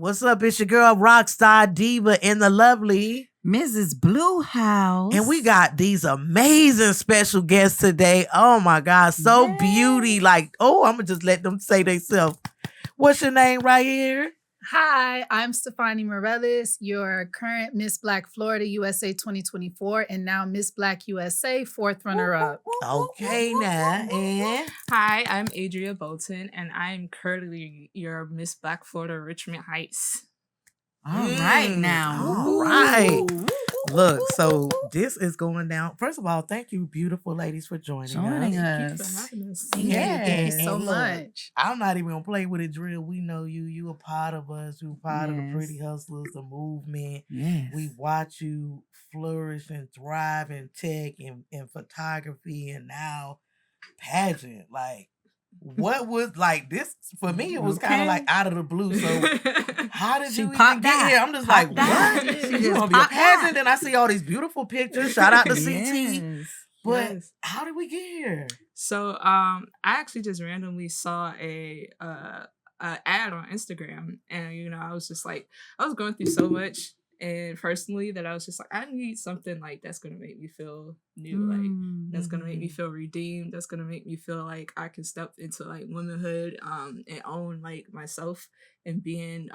What's up? It's your girl, Rockstar Diva, and the lovely Mrs. Blue House. And we got these amazing special guests today. Oh my God, so beauty. Like, I'm gonna just let them say themselves. What's your name right here? Hi, I'm Stefani Merelus, your current Miss Black Florida USA 2024 and now Miss Black USA 4th runner-up. Okay, now. And hi, I'm Adria Boultin, and I'm currently your Miss Black Florida Richmond Heights. All right now. All right. Look, so this is going down. First of all, thank you, beautiful ladies, for joining us. Thank you for having us. Thank you so much. I'm not even going to play with it, Drill. We know you. You a part of us. You a part of the Pretty Hustlers, the movement. Yes. We watch you flourish and thrive in tech and photography and now pageant. Like, what was like this? For me, it was kind of like out of the blue. So how did you even get here? I'm just like, what? You gonna be a pageant? Then I see all these beautiful pictures. Shout out to CT. But how did we get here? So I actually just randomly saw a ad on Instagram, and I was just like, I was going through so much. And personally, that I was just like, I need something like that's gonna make me feel new, like that's gonna make me feel redeemed, that's gonna make me feel like I can step into like womanhood, and own like myself and being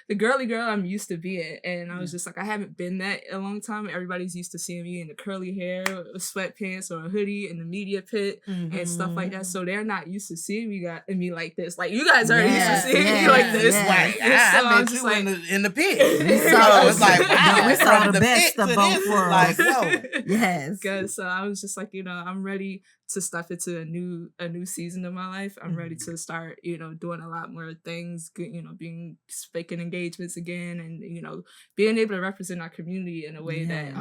the girly girl I'm used to being. And I was just like, I haven't been that in a long time. Everybody's used to seeing me in the curly hair, sweatpants, or a hoodie in the media pit and stuff like that. So they're not used to seeing me like this. Like, you guys are used to seeing me like this. Like, so I met you in the pit. So it's like, wow, we saw the best of both worlds. Like, whoa. Yes. Good. So I was just like, I'm ready to step into a new season of my life. I'm ready to start, doing a lot more things, being speaking engagements again, and being able to represent our community in a way that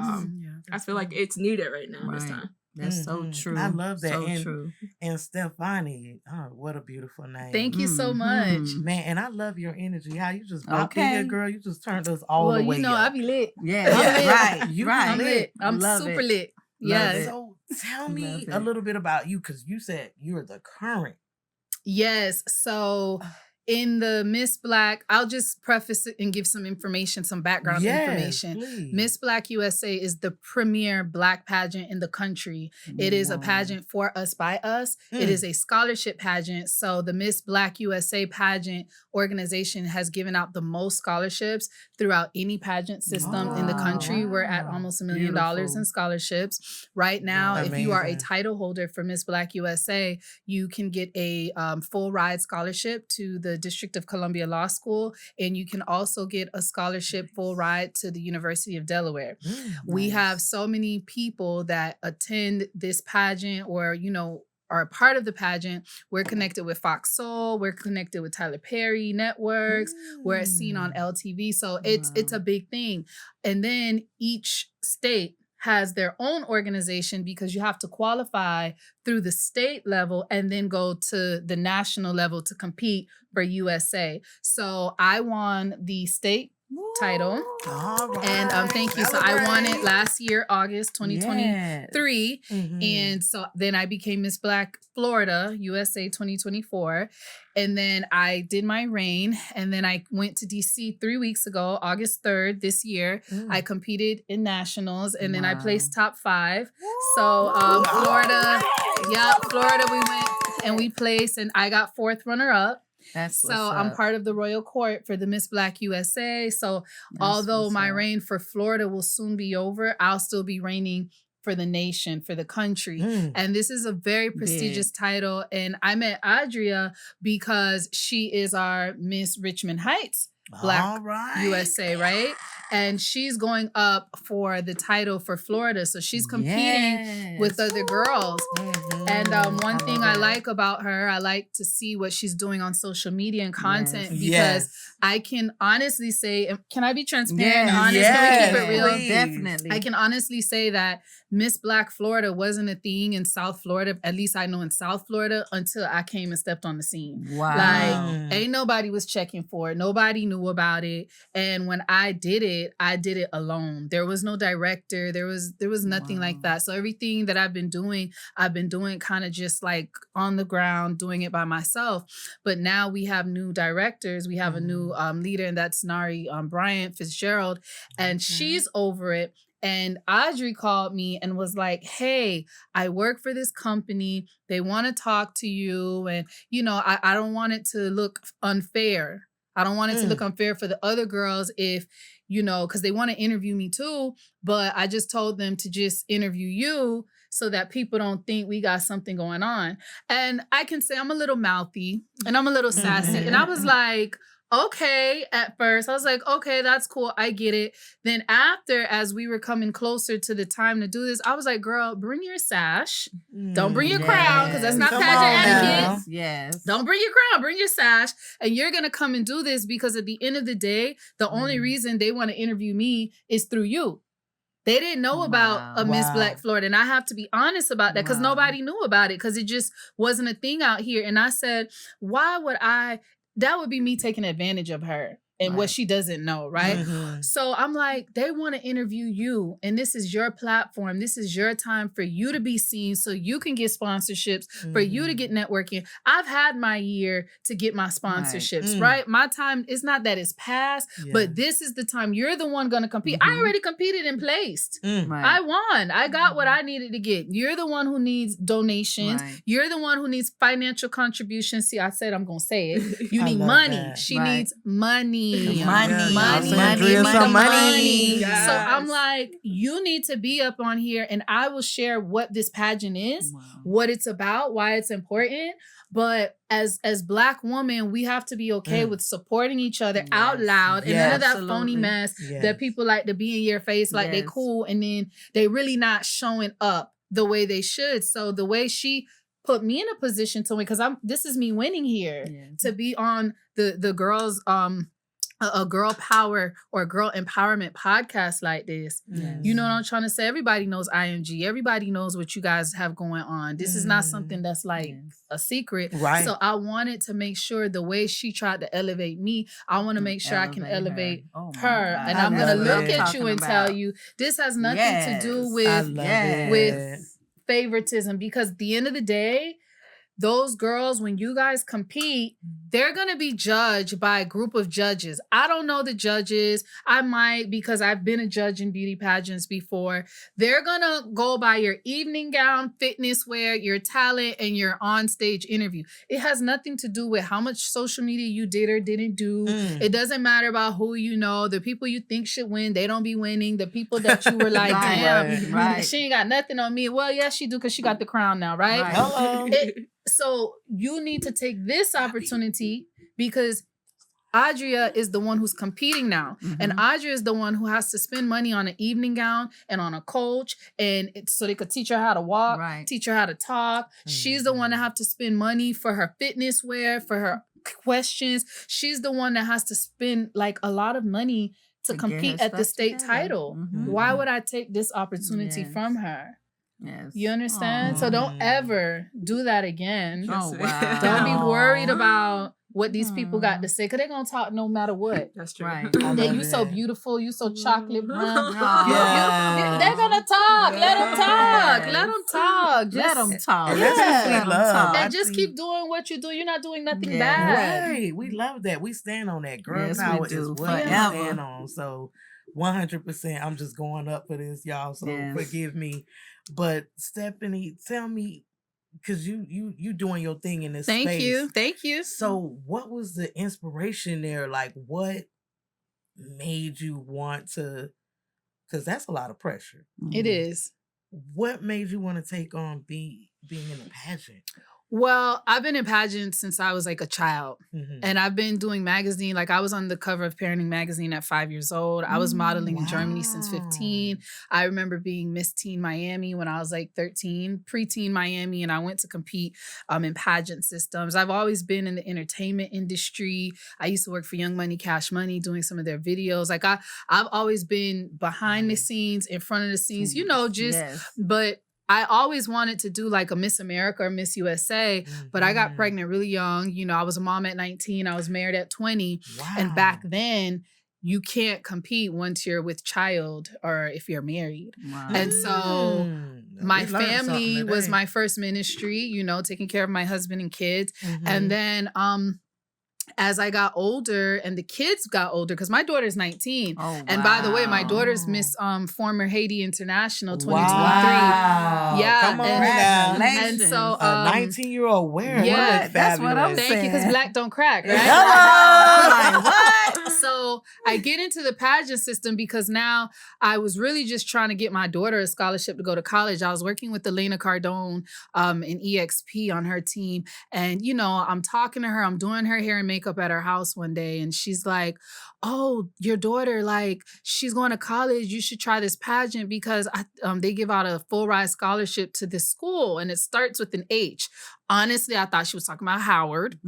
I feel like it's needed right now this time. That's so true. I love that. So true. And Stefani, what a beautiful name. Thank you so much. Man, and I love your energy. How you just popped in here, girl. You just turned us all the way up. I be lit. Yeah, right. I'm lit. I'm super lit. Yeah. So tell me a little bit about you, because you said you're the current. Yes. So in the Miss Black, I'll just preface it and give some information, some background information. Please. Miss Black USA is the premier Black pageant in the country. It is a pageant for us, by us. It is a scholarship pageant. So the Miss Black USA pageant organization has given out the most scholarships throughout any pageant system in the country. We're at almost $1 million in scholarships. Right now, if you are a title holder for Miss Black USA, you can get a full ride scholarship to the District of Columbia Law School, and you can also get a scholarship full ride to the University of Delaware. We have so many people that attend this pageant or, are a part of the pageant. We're connected with Fox Soul. We're connected with Tyler Perry networks. We're seen on LTV. So it's a big thing. And then each state has their own organization, because you have to qualify through the state level and then go to the national level to compete for USA. So I won the state title. And thank you. So I won it last year, August 2023. And so then I became Miss Black Florida USA 2024. And then I did my reign. And then I went to DC 3 weeks ago, August 3rd this year. I competed in nationals, and then I placed top 5. So Florida, Florida we went and we placed, and I got 4th runner-up. So I'm part of the royal court for the Miss Black USA. So although my reign for Florida will soon be over, I'll still be reigning for the nation, for the country. And this is a very prestigious title. And I met Adria because she is our Miss Richmond Heights Black USA, right? And she's going up for the title for Florida. So she's competing with other girls. And one thing I like about her, I like to see what she's doing on social media and content, because I can honestly say, can I be transparent and honest? Can we keep it real? Definitely. I can honestly say that Miss Black Florida wasn't a thing in South Florida, at least I know in South Florida, until I came and stepped on the scene. Wow. Like, ain't nobody was checking for it. Nobody knew about it. And when I did it, it alone. There was no director. There was nothing like that. So everything that I've been doing kind of just like on the ground, doing it by myself. But now we have new directors. We have a new leader, and that's Nari Bryant Fitzgerald, and she's over it. And Adri called me and was like, hey, I work for this company. They want to talk to you. And, you know, I don't want it to look unfair. I don't want it to look unfair for the other girls if, you know, because they want to interview me too. But I just told them to just interview you so that people don't think we got something going on. And I can say I'm a little mouthy and I'm a little sassy. And I was like, okay, at first. I was like, okay, that's cool. I get it. Then after, as we were coming closer to the time to do this, I was like, girl, bring your sash. Don't bring your crown, because that's not pageant etiquette. Yes. Don't bring your crown. Bring your sash. And you're going to come and do this because at the end of the day, the only reason they want to interview me is through you. They didn't know about a Miss Black Florida. And I have to be honest about that because nobody knew about it because it just wasn't a thing out here. And I said, why would I... That would be me taking advantage of her and what she doesn't know, right? So I'm like, they want to interview you, and this is your platform. This is your time for you to be seen so you can get sponsorships, for you to get networking. I've had my year to get my sponsorships, right? My time, it's not that it's past, but this is the time. You're the one going to compete. I already competed and placed. I won. I got what I needed to get. You're the one who needs donations. You're the one who needs financial contributions. See, I said I'm going to say it. You need money. That. She needs money. Money. Yes. So I'm like, you need to be up on here and I will share what this pageant is, what it's about, why it's important. But as Black women, we have to be okay with supporting each other out loud and none of that phony mess that people like to be in your face like they cool and then they really not showing up the way they should. So the way she put me in a position to win, because this is me winning here to be on the girls a girl power or girl empowerment podcast like this. You know what I'm trying to say? Everybody knows IMG. Everybody knows what you guys have going on. This is not something that's like a secret. Right. So I wanted to make sure the way she tried to elevate me, I want to make sure I can elevate her. And I'm going to look at you and tell you, this has nothing to do with favoritism, because at the end of the day, those girls, when you guys compete, they're going to be judged by a group of judges. I don't know the judges. I might, because I've been a judge in beauty pageants before. They're going to go by your evening gown, fitness wear, your talent, and your on-stage interview. It has nothing to do with how much social media you did or didn't do. It doesn't matter about who you know. The people you think should win, they don't be winning. The people that you were like, damn, she ain't got nothing on me. Well, yes, she do, because she got the crown now, right? Hello. So you need to take this opportunity because Adria is the one who's competing now. And Adria is the one who has to spend money on an evening gown and on a coach. And so they could teach her how to walk, teach her how to talk. She's the one that have to spend money for her fitness wear, for her questions. She's the one that has to spend like a lot of money to compete at the state title. Why would I take this opportunity from her? Yes. You understand? So don't ever do that again. Oh, wow. Don't be worried about what these people got to say, because they're going to talk no matter what. That's true. Right. Yeah, you so beautiful. You so chocolate brown. They're going to talk. Let them talk. Let them talk. Let them talk. And that's what we love. And just keep doing what you do. You're not doing nothing bad. Right. We love that. We stand on that. Girl Yes, power we do. is what we Forever. stand on. So 100%, I'm just going up for this, y'all. So forgive me. But Stephanie, tell me, because you doing your thing in this space. Thank you. So what was the inspiration there? Like, what made you want to, because that's a lot of pressure. It is. What made you want to take on being in a pageant? Well, I've been in pageants since I was like a child. And I've been doing magazine. Like I was on the cover of Parenting Magazine at 5 years old. I was modeling in Germany since 15. I remember being Miss Teen Miami when I was like 13, pre-teen Miami, and I went to compete in pageant systems. I've always been in the entertainment industry. I used to work for Young Money, Cash Money, doing some of their videos. Like I've always been behind the scenes, in front of the scenes, you know, but I always wanted to do like a Miss America or Miss USA, but I got pregnant really young. You know, I was a mom at 19. I was married at 20. And back then, you can't compete once you're with child or if you're married. Wow. And so my family was my first ministry, you know, taking care of my husband and kids. And then as I got older and the kids got older, because my daughter's 19. Oh, and by the way, my daughter's Miss former Haiti International 2023. Wow. Yeah. Come on now. And so a 19-year-old wearing. Yeah, that's what I'm Thank saying. you, because black don't crack, right? Hello. Like, what? So I get into the pageant system because now I was really just trying to get my daughter a scholarship to go to college. I was working with Elena Cardone in EXP on her team. And, you know, I'm talking to her, I'm doing her hair and makeup at her house one day. And she's like, oh, your daughter, like, she's going to college. You should try this pageant because they give out a full ride scholarship to this school. And it starts with an H. Honestly, I thought she was talking about Howard.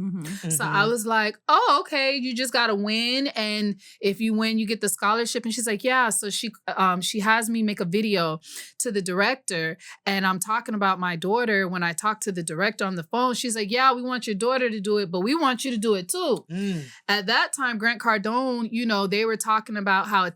So I was like, oh, okay, you just got to win. And if you win, you get the scholarship. And she's like, yeah. So she has me make a video to the director. And I'm talking about my daughter. When I talked to the director on the phone, she's like, yeah, we want your daughter to do it, but we want you to do it too. At that time, Grant Cardone, you know, they were talking about how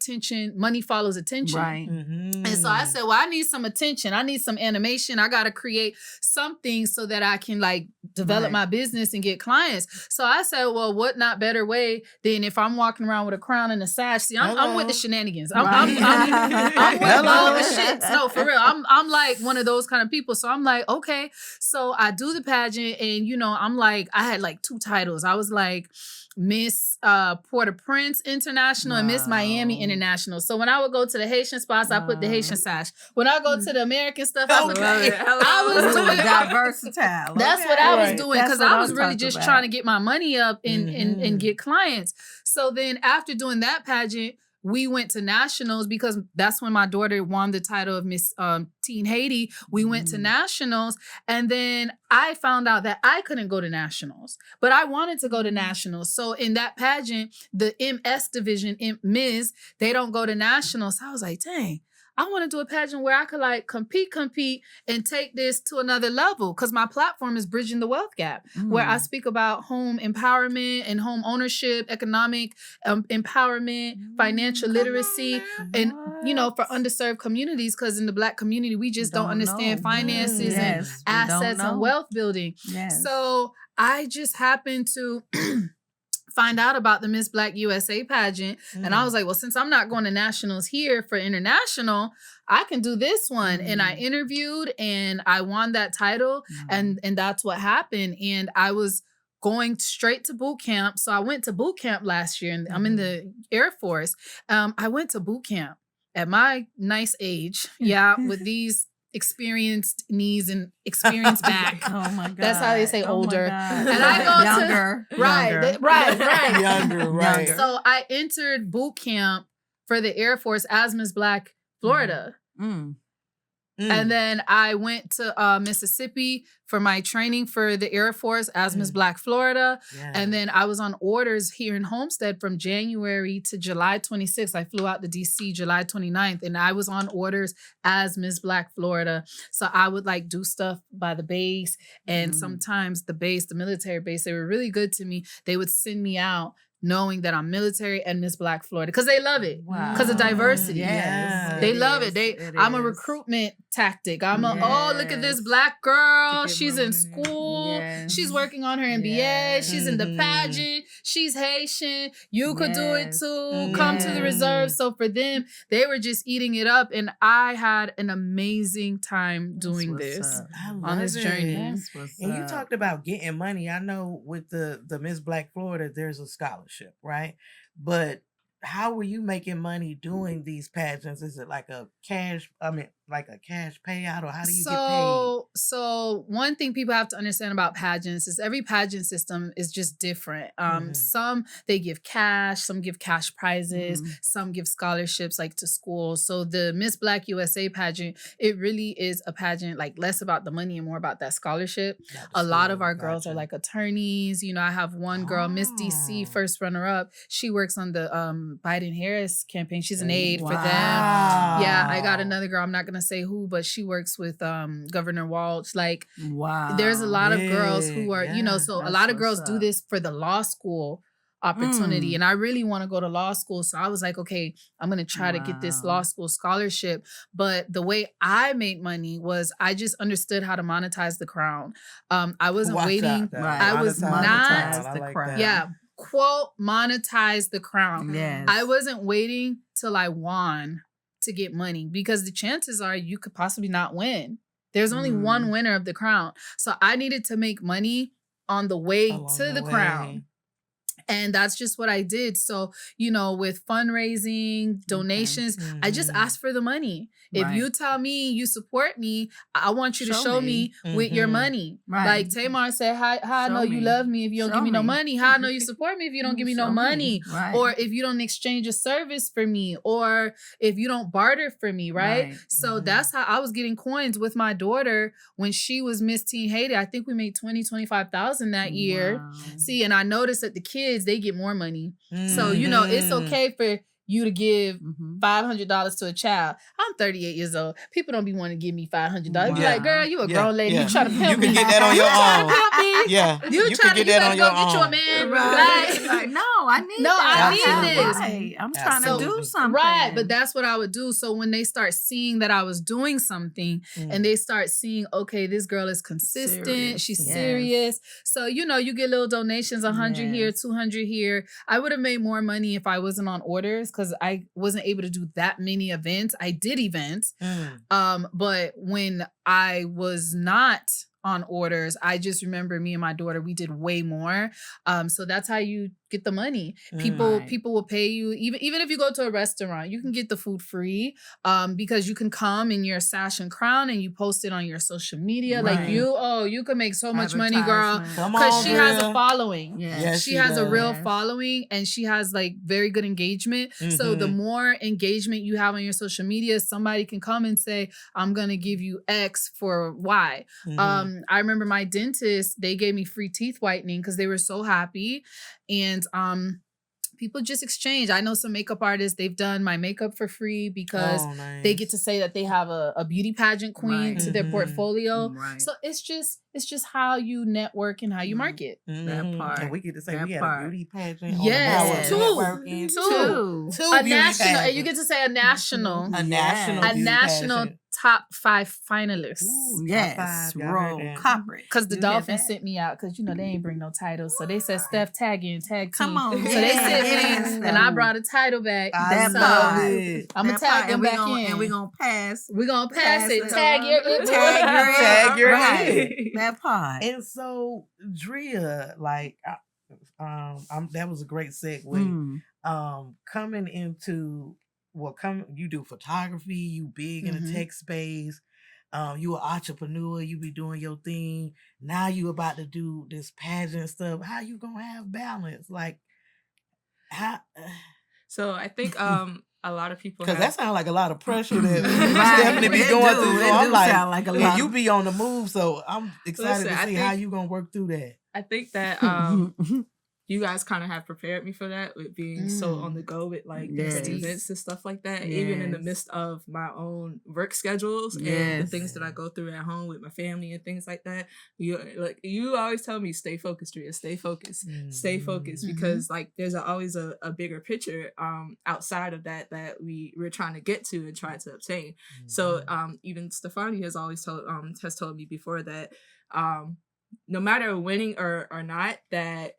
money follows attention. Right. And so I said, well, I need some attention. I need some animation. I got to create something so that I can like develop my business and get clients. So I said, well, what not better way than if I'm walking around with a crown and a sash? See, I'm with the shenanigans. I'm with all the shit. No, for real. I'm like one of those kind of people. So I'm like, okay. So I do the pageant and, you know, I'm like, I had like 2 titles. I was like Miss Port-au-Prince International and Miss Miami International. So when I would go to the Haitian spots, I put the Haitian sash. When I go to the American stuff, I was doing versatile. That's what I was doing because I was really just trying to get my money up and get clients. So then after doing that pageant, we went to nationals because that's when my daughter won the title of Miss Teen Haiti. We went to nationals and then I found out that I couldn't go to nationals, but I wanted to go to nationals. So in that pageant, the MS division, Ms., they don't go to nationals. So I was like, dang. I want to do a pageant where I could like compete and take this to another level because my platform is Bridging the Wealth Gap, where I speak about home empowerment and home ownership, economic empowerment, financial literacy, and, you know, for underserved communities because in the Black community, we just don't understand finances and assets and wealth building. So I just happened to find out about the Miss Black USA pageant. And I was like, well, since I'm not going to nationals here for international, I can do this one. And I interviewed and I won that title. And that's what happened. And I was going straight to boot camp. So I went to boot camp last year and I'm in the Air Force. I went to boot camp at my nice age. With these experienced knees and experienced back. Oh my God. That's how they say older. And I go younger. Right. Younger, right. So I entered boot camp for the Air Force as Miss Black Florida. And then I went to Mississippi for my training for the Air Force as Miss Black Florida. And then I was on orders here in Homestead from January to July 26th. I flew out to DC July 29th and I was on orders as Miss Black Florida. So I would like do stuff by the base and sometimes the military base, they were really good to me. They would send me out knowing that I'm military and Miss Black Florida because they love it because of diversity. They love it. I'm a recruitment tactic. I'm look at this Black girl. She's in school. She's working on her MBA. She's in the pageant. She's Haitian. You could do it too. Come to the reserve. So for them, they were just eating it up. And I had an amazing time doing this on this journey. And you talked about getting money. I know with the Miss Black Florida, there's a scholarship, right? But how were you making money doing these pageants? Is it like a cash payout, or how do you get paid? So one thing people have to understand about pageants is every pageant system is just different. Some they give cash, some give cash prizes, some give scholarships like to schools. So the Miss Black USA pageant, it really is a pageant like less about the money and more about that scholarship. A lot of our girls are like attorneys. You know, I have one girl, Miss DC, first runner up. She works on the Biden-Harris campaign. She's an aide for them. Yeah, I got another girl. I'm not gonna say who, but she works with Governor Walsh. Like, there's a lot of girls who are, you know, so a lot of girls do this for the law school opportunity. And I really want to go to law school. So I was like, okay, I'm going to try to get this law school scholarship. But the way I made money was I just understood how to monetize the crown. I wasn't waiting. I was not. the crown. Yeah. Quote, monetize the crown. Yes. I wasn't waiting till I won to get money, because the chances are you could possibly not win. There's only one winner of the crown. So I needed to make money on the way to the crown. And that's just what I did. So, you know, with fundraising, donations, I just asked for the money. If you tell me you support me, I want you to show me with your money. Like Tamar said, how I know you love me if you don't give me no money? How I know you support me if you don't give me no money? Or if you don't exchange a service for me, or if you don't barter for me, right? So that's how I was getting coins with my daughter when she was Miss Teen Haiti. I think we made $20,000-$25,000 that year. See, and I noticed that the kids, they get more money. So, you know, it's okay for you to give $500 to a child. I'm 38 years old. People don't be wanting to give me $500. Be like, girl, you a grown lady. You trying to pimp me. You can get that on your own. Yeah. You trying to get that on your own. Go get you a man. Like, no, I need this. Right. I'm trying to do something. Right. But that's what I would do. So when they start seeing that I was doing something and they start seeing, okay, this girl is consistent. She's serious. So, you know, you get little donations, 100 here, 200 here. I would have made more money if I wasn't on orders, because I wasn't able to do that many events. I did events. But when I was not on orders, I just remember me and my daughter, we did way more. So that's how you get the money. People will pay you. Even if you go to a restaurant, you can get the food free because you can come in your sash and crown and you post it on your social media. Like you can make so much money, girl, because she has a following. She has a real following, and she has like very good engagement. So the more engagement you have on your social media, somebody can come and say, I'm going to give you X for Y. I remember my dentist, they gave me free teeth whitening because they were so happy. And people just exchange. I know some makeup artists, they've done my makeup for free because they get to say that they have a beauty pageant queen to their portfolio. So it's just how you network and how you market. That part. And we get to say we had a beauty pageant. Yes, two. A national, and you get to say a national. A national top 5 finalists. Roll corporate. Because the Dolphins sent me out because, you know, they ain't bring no titles. So they said, Steph, tag in, tag team. Come on. So they sent me, and I brought a title back. I'm going to tag them back in. And we're going to pass. We're going to pass it. Tag your that part. And so, Drea, like, that was a great segue. Coming into... you do photography, you big in the tech space, you an entrepreneur, you be doing your thing. Now you about to do this pageant stuff. How you gonna have balance? Like, how? So I think a lot of people, because that sounds like a lot of pressure that Stephanie be going through. So I'm like a lot. And you be on the move, so I'm excited to see how you gonna work through that. I think that you guys kind of have prepared me for that with being so on the go with like different events and stuff like that, even in the midst of my own work schedules and the things that I go through at home with my family and things like that. You always tell me, stay focused, Drea, stay focused, because like there's always a bigger picture outside of that we're trying to get to and try to obtain. So even Stefani has always told me before that no matter winning or not, that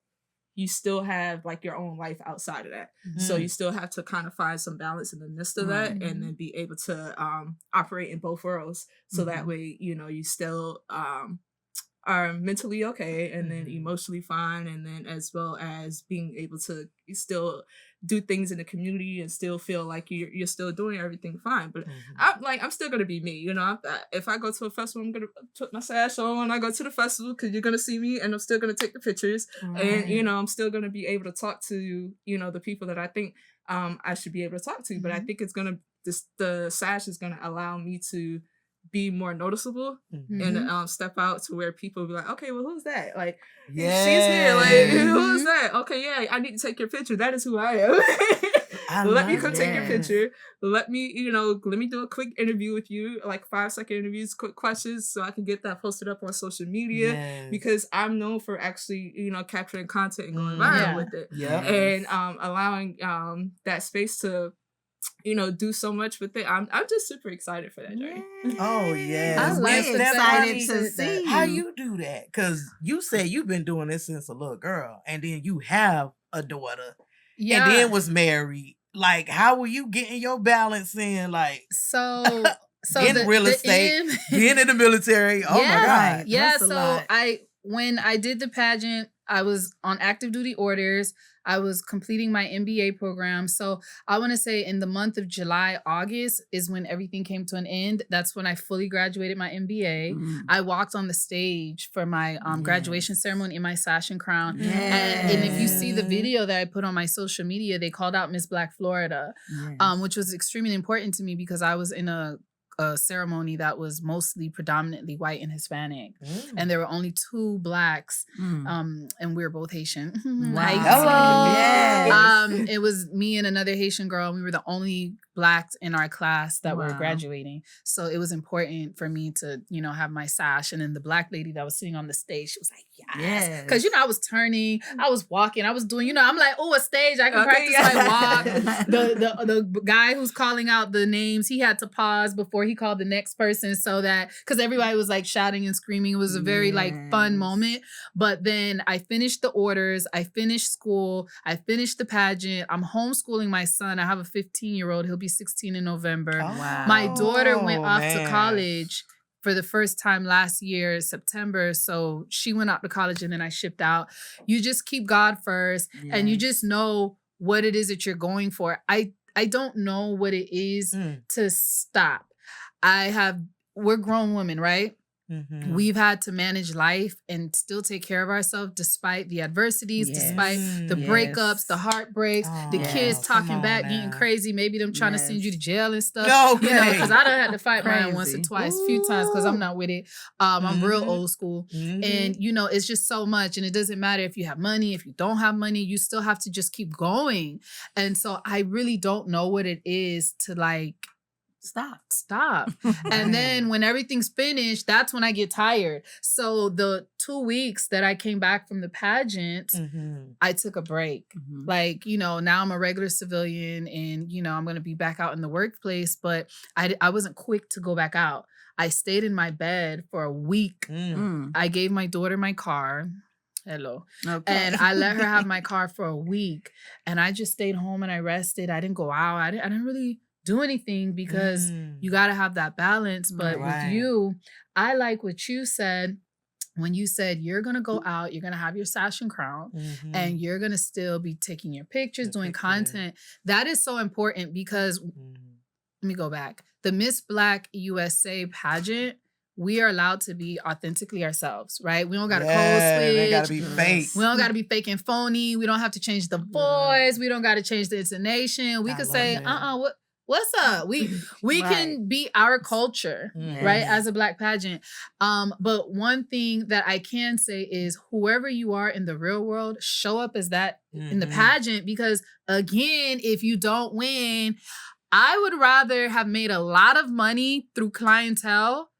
you still have like your own life outside of that. So you still have to kind of find some balance in the midst of that and then be able to operate in both worlds. So that way, you know, you still are mentally okay and then emotionally fine. And then as well as being able to still do things in the community and still feel like you're still doing everything fine. But I'm still going to be me. You know, if I go to a festival, I'm going to put my sash on when I go to the festival because you're going to see me and I'm still going to take the pictures. And, you know, I'm still going to be able to talk to, you know, the people that I think I should be able to talk to. But I think the sash is going to allow me to be more noticeable and step out to where people will be like, okay, well, who's that? Like, she's here. Like, who's that? Okay, yeah, I need to take your picture. That is who I am. Let me love come take your Yes. picture. Let me do a quick interview with you, like 5-second interviews, quick questions, so I can get that posted up on social media. Yes. Because I'm known for actually, capturing content and going Mm. viral Yeah. with it. Yep. And allowing that space to, do so much with it. I'm just super excited for that journey. Oh, yes. I like And the fact Stefani, that you said that. how you do that? Because you said you've been doing this since a little girl, and then you have a daughter, Yeah. and then was married. Like, how were you getting your balance in? Like, So in real estate, being in the military. Oh Yeah. my God. Right. Yeah, That's a so lot. when I did the pageant, I was on active duty orders. I was completing my MBA program. So I want to say in the month of July, August is when everything came to an end. That's when I fully graduated my MBA. Mm. I walked on the stage for my graduation Yes. ceremony in my sash and crown. Yes. And if you see the video that I put on my social media, they called out Miss Black Florida, Yes. which was extremely important to me because I was in a ceremony that was mostly predominantly white and Hispanic. And there were only 2 Blacks, Mm. and we were both Haitian. Wow. Hi. Hello. Yes. It was me and another Haitian girl. We were the only Blacks in our class that were Wow. graduating. So it was important for me to, have my sash. And then the Black lady that was sitting on the stage, she was like, yes. Yes. Because, I was turning, I was walking, I was doing, I'm like, oh, a stage, I can Okay, practice yeah. my walk. The guy who's calling out the names, he had to pause before he called the next person so that, because everybody was like shouting and screaming. It was a very fun Yes. moment. But then I finished the orders, I finished school, I finished the pageant. I'm homeschooling my son. I have a 15-year-old. He'll be 16 in November. Wow. My daughter went off to man. college for the first time last year, September. So she went out to college and then I shipped out. You just keep God first and you Yes. just know what it is that you're going for. I don't know what it is to stop. We're grown women, right? Mm-hmm. We've had to manage life and still take care of ourselves despite the adversities, Yes. despite the Yes. breakups, the heartbreaks, the Yes. kids talking Come back, on getting now. crazy, maybe them trying to send you to Yes. jail and stuff. Okay. Because I done had to fight mine once or Crazy. twice, a few times because I'm not with it. I'm real Mhm. old school. Mhm. And, it's just so much. And it doesn't matter if you have money, if you don't have money, you still have to just keep going. And so I really don't know what it is to stop. And then when everything's finished, that's when I get tired. So the 2 weeks that I came back from the pageant, I took a break. Mhm. Like, now I'm a regular civilian and, I'm going to be back out in the workplace, but I wasn't quick to go back out. I stayed in my bed for a week. Mm. I gave my daughter my car. Hello. Okay. And I let her have my car for a week. And I just stayed home and I rested. I didn't go out. I didn't really do anything because you got to have that balance. But Right. with you, I like what you said when you said you're going to go out, you're going to have your sash and crown, and you're going to still be taking your pictures, doing content. That is so important because, let me go back. The Miss Black USA pageant, we are allowed to be authentically ourselves, right? We don't got to code switch. They gotta be fake. We don't got to be fake and phony. We don't have to change the voice. We don't got to change the intonation. We I could love say, that. what's up? We Right. can be our culture, right? Yes. As a Black pageant. But one thing that I can say is whoever you are in the real world, show up as that in the pageant, because again, if you don't win, I would rather have made a lot of money through clientele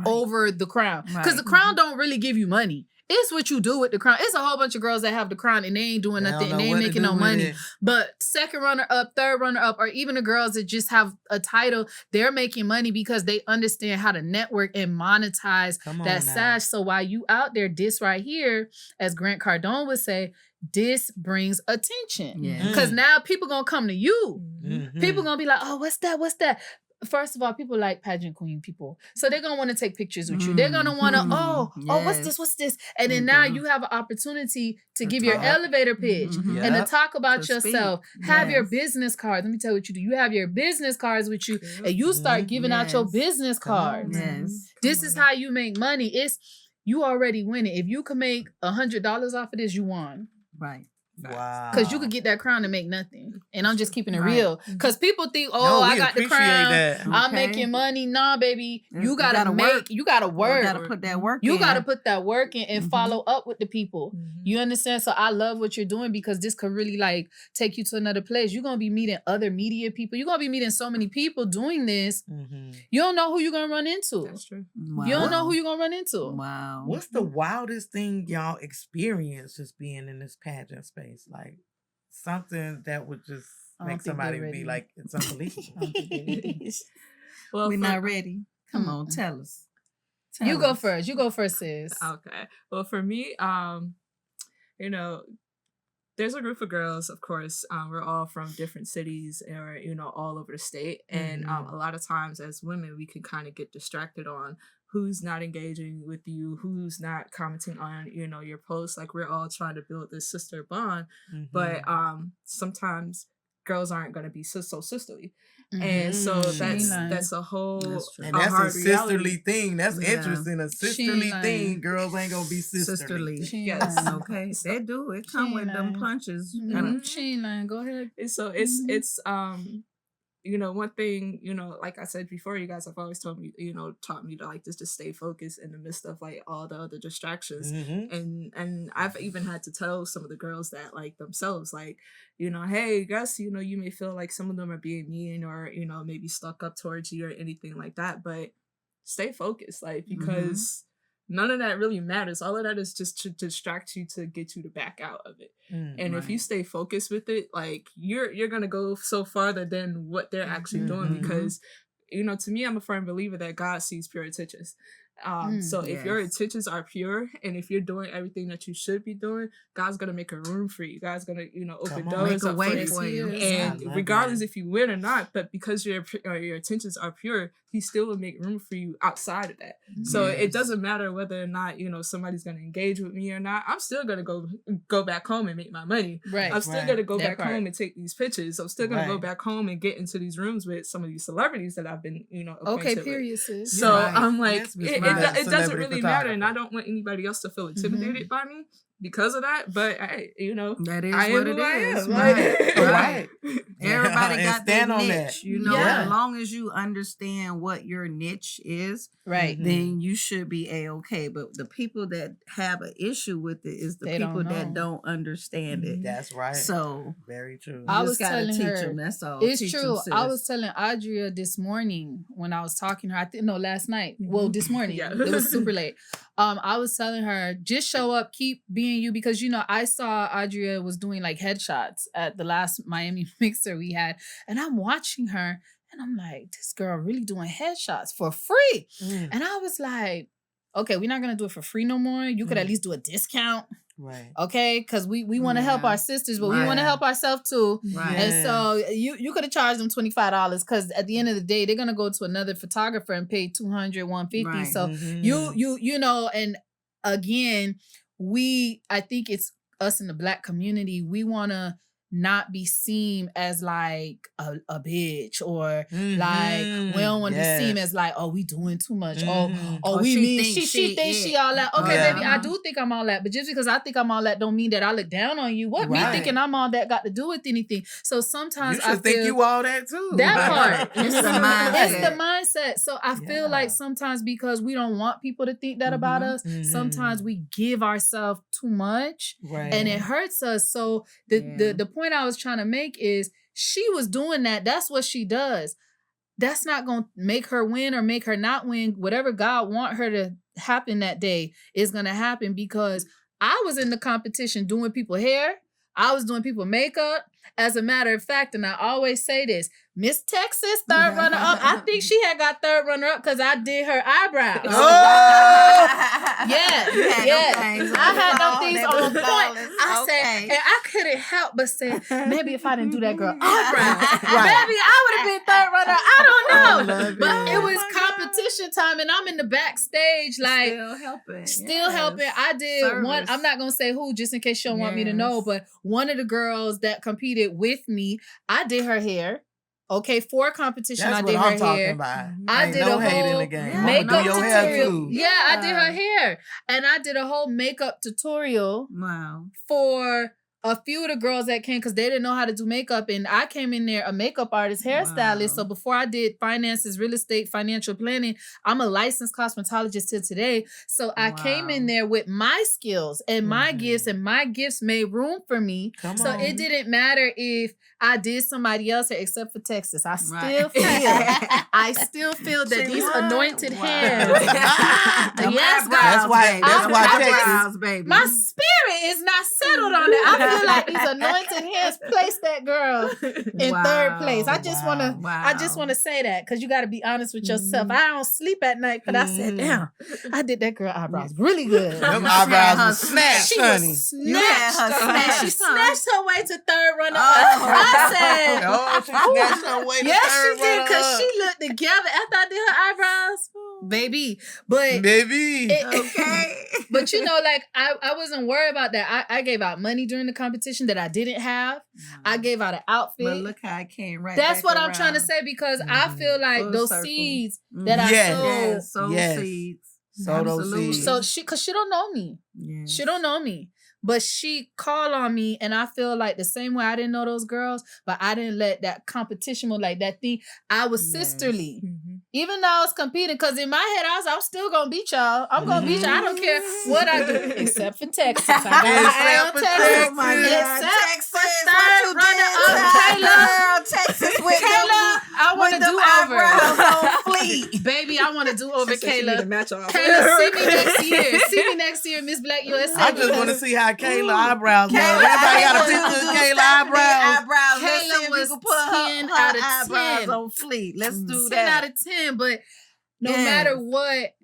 over the crown. Because the crown don't really give you money. It's what you do with the crown. It's a whole bunch of girls that have the crown and they ain't doing nothing and they ain't making no money. But second runner up, third runner up, or even the girls that just have a title, they're making money because they understand how to network and monetize that sash. So while you out there, this right here, as Grant Cardone would say, this brings attention. Because now people gonna come to you. People gonna be like, oh, what's that? What's that? First of all, people like pageant queen people. So they're going to want to take pictures with you. They're going to want to, what's this? And then now you have an opportunity to give your elevator pitch and to talk about yourself. Have your business cards. Let me tell you what you do. You have your business cards with you and you start giving out your business cards. This is how you make money. You already win it. If you can make $100 off of this, you won. Right. Wow. Because you could get that crown and make nothing. And I'm just keeping it Right. real. Because people think, No, I we got the appreciate crown. that. I'm Okay. making money. Nah, baby. You gotta gotta make, work. you gotta You work. gotta put that work in. You gotta put that work in and Mhm. follow up with the people. You understand? So I love what you're doing because this could really like take you to another place. You're gonna be meeting other media people. You're gonna be meeting so many people doing this. You don't know who you're gonna run into. That's true. Wow. You don't know who you're gonna run into. Wow. What's the wildest thing y'all experienced just being in this pageant space? Like something that would just I don't make think they're somebody ready. be like, it's unbelievable. I don't think they're ready. Well, We're for- not ready. Come on, tell us. Tell You go us. first. You go first, sis. Okay. Well, for me, you know, there's a group of girls, of course. We're all from different cities or, you know, all over the state. And a lot of times as women, we can kind of get distracted on who's not engaging with you, who's not commenting on, you know, your posts. Like we're all trying to build this sister bond. But sometimes girls aren't going to be so sisterly. And so that's a whole And a that's hard a sisterly reality. thing. That's Yeah. interesting. A sisterly lying. thing. Girls ain't gonna be sisterly. Sisterly. Yes. Okay. They do. It come with them lying. punches. She ain't lying. Go ahead. And so it's you know, one thing, you know, like I said before, you guys have always told me, you know, taught me to like just to stay focused in the midst of like all the other distractions. And I've even had to tell some of the girls that like themselves, like, you know, hey, Gus, you know, you may feel like some of them are being mean or, you know, maybe stuck up towards you or anything like that, but stay focused, like, because none of that really matters. All of that is just to distract you to get you to back out of it. And if you stay focused with it, like you're gonna go so farther than what they're actually doing. Because, you know, to me, I'm a firm believer that God sees pure intentions. So if your intentions are pure and if you're doing everything that you should be doing, God's gonna make a room for you. God's gonna, you know, open doors make a up way for for you. you. And regardless if you win or not, but because your intentions are pure, He still will make room for you outside of that. So it doesn't matter whether or not, you know, somebody's gonna engage with me or not. I'm still gonna go back home and make my money. Right. I'm still gonna go That back home and take these pictures. I'm still gonna go Right. back home and get into these rooms with some of these celebrities that I've been, you know, acquainted with. Period, sis. So Right. I'm like, Yes, Miss it Ryan. doesn't Celebrity really matter, and I photographer. don't want anybody else to feel intimidated by me because of that. But I, you know, That is I what am it who I is. am. Right. Right. Everybody And got their stand on niche. that. You know, Yeah. as long as you understand what your niche is, Right. then you should be A-okay. But the people that have an issue with it is the They don't people that know. don't understand it. That's right. So Very true. I you was just gotta telling teach her, them. That's all. It's Teach 'em, true. I sis. was telling Adria this morning when I was talking to her. I think last night. Well, this morning. Yeah. It was super late. I was telling her, just show up, keep being you, because you know, I saw Adria was doing like headshots at the last Miami mixer we had, and I'm watching her and I'm like, this girl really doing headshots for free. And I was like, okay, we're not gonna do it for free no more. You could at least do a discount. Right. Okay, because we want to help Yeah. our sisters, but we want to Right. help ourselves too. Right. And so you could have charged them $25 because at the end of the day, they're gonna go to another photographer and pay $200, $150. Right. So you know, and again, I think it's us in the Black community, we want to not be seen as like a bitch or like we don't want to be seen as like, oh, we doing too much. Oh, Or we she mean thinks she thinks she all that. Okay, Yeah. baby, I do think I'm all that, but just because I think I'm all that don't mean that I look down on you. What me Right. thinking I'm all that got to do with anything? So sometimes You I should think feel you all that too. that part. It's the mindset. It's the mindset. So I feel like Yeah. sometimes because we don't want people to think that about us, sometimes we give ourselves too much Right. and it hurts us. So the point I was trying to make is she was doing that. That's what she does. That's not going to make her win or make her not win. Whatever God want her to happen that day is going to happen, because I was in the competition doing people hair. I was doing people makeup. As a matter of fact, and I always say this, Miss Texas, third runner up. I think she had got third runner up because I did her eyebrows. Yeah. I had them things on point. I said, and I couldn't help but say, maybe if I didn't do that girl eyebrows, maybe I would have been third runner. I don't know. But it was competition time, and I'm in the backstage, like still helping. I did one. I'm not gonna say who, just in case she don't want me to know. But one of the girls that competed with me, I did her hair. Okay, for a competition, That's I did what I'm her talking hair. about. I Ain't did no a hate in whole the game. Yeah, makeup Do your hair tutorial. too. Yeah, I did her hair, and I did a whole makeup tutorial Wow. for a few of the girls that came because they didn't know how to do makeup, and I came in there a makeup artist, hairstylist. So before I did finances, real estate, financial planning, I'm a licensed cosmetologist till today. So I came in there with my skills and my gifts, and my gifts made room for me. So it didn't matter if I did somebody else, except for Texas. I still feel that these anointed hands. Yes, that's why Texas, baby. My spirit is not settled on that. I feel like these anointed hands placed that girl in third place. I just wanna say that because you got to be honest with yourself. I don't sleep at night, but I said, damn, I did that girl eyebrows really good. Them eyebrows were snatched, She honey. was snatched. She snatched her way to third runner. I said, she snatched her way to yes, third she did, because runner-up. she looked together after I did her eyebrows. Baby. But Baby. but you know, like I wasn't worried about that. I gave out money during the competition that I didn't have. I gave out an outfit. But look how I came right That's back what around. I'm trying to say, because I feel like Full those circle. seeds that I sowed. Seeds. Sow those seeds. So because she don't know me. Yes. She don't know me. But she called on me, and I feel like the same way I didn't know those girls, but I didn't let that competition or like that thing. I was sisterly. Even though I was competing, because in my head, I'm still going to beat y'all. I'm going to beat y'all. I don't care what I do, except for Texas. I got Except for Texas. Oh my God. Except for Texas, third what you runner-up, did, Kayla. girl, Texas with Kayla, I want to them do eyebrows over. on fleek. Baby, I want to do over, She said she need to Kayla. match off. Kayla, see me next year. See me next year, Miss Black USA. I just want to see how Kayla eyebrows look. Kayla, Everybody got a I picture of do Kayla Stephanie eyebrows. Let's see Kayla if was you can put 10 her out of eyebrows 10. on fleek. Let's do 10 that. out of 10, but no Yes. matter what,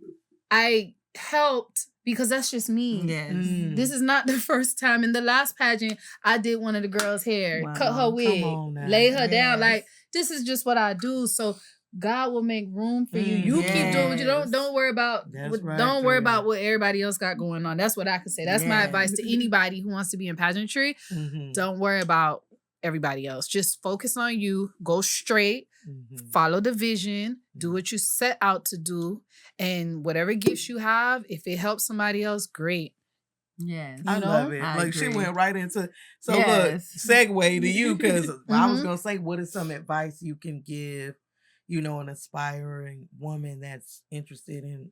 I helped because that's just me. Yes. This is not the first time. In the last pageant, I did one of the girls' hair, Wow. cut her wig, on now. lay her down. Yes. Like, this is just what I do. So God will make room for you. You keep doing what you don't worry about. That's right, Don't worry Kayla. about what everybody else got going on. That's what I could say. That's my Yes. advice to anybody who wants to be in pageantry. Don't worry about everybody else. Just focus on you. Go straight. Follow the vision. Do what you set out to do. And whatever gifts you have, if it helps somebody else, great. Yes. I know? love it. I Like she agree. went right into. So Yes. look, segue to you because I was Mhm. gonna say, what is some advice you can give, an aspiring woman that's interested in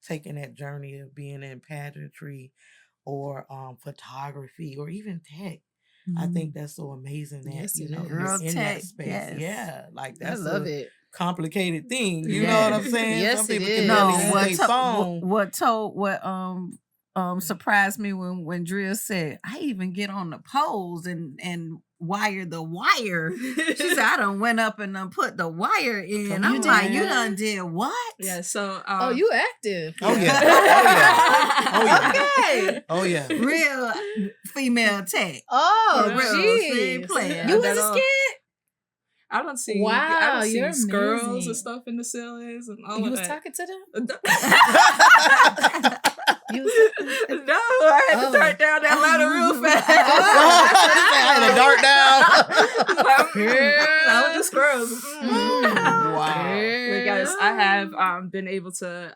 taking that journey of being in pageantry or photography or even tech. I think that's so amazing that Yes, it you're is. Girl in that tech, space. yes. Yeah, like I that's love it. complicated thing. You know what I'm saying? Yes, Some it people is. can No, barely use their phone. what surprised me when Drea said, I even get on the poles and wire the wire. She said, I done went up and done put the wire in. Come I'm on, like, man. you done did what? Yeah, so Oh, you active. Oh yeah. Oh yeah. Okay. Oh yeah. Real female tech. Oh, For real. She geez. ain't playing. You That was a all. skit? I don't see I Wow, don't see you're squirrels amazing. and stuff in the ceilings and all You of was that. talking to them? No, You was I had to turn down that ladder real fast. I had a dart down. I was just squirrels. Wow. But guys, I have been able to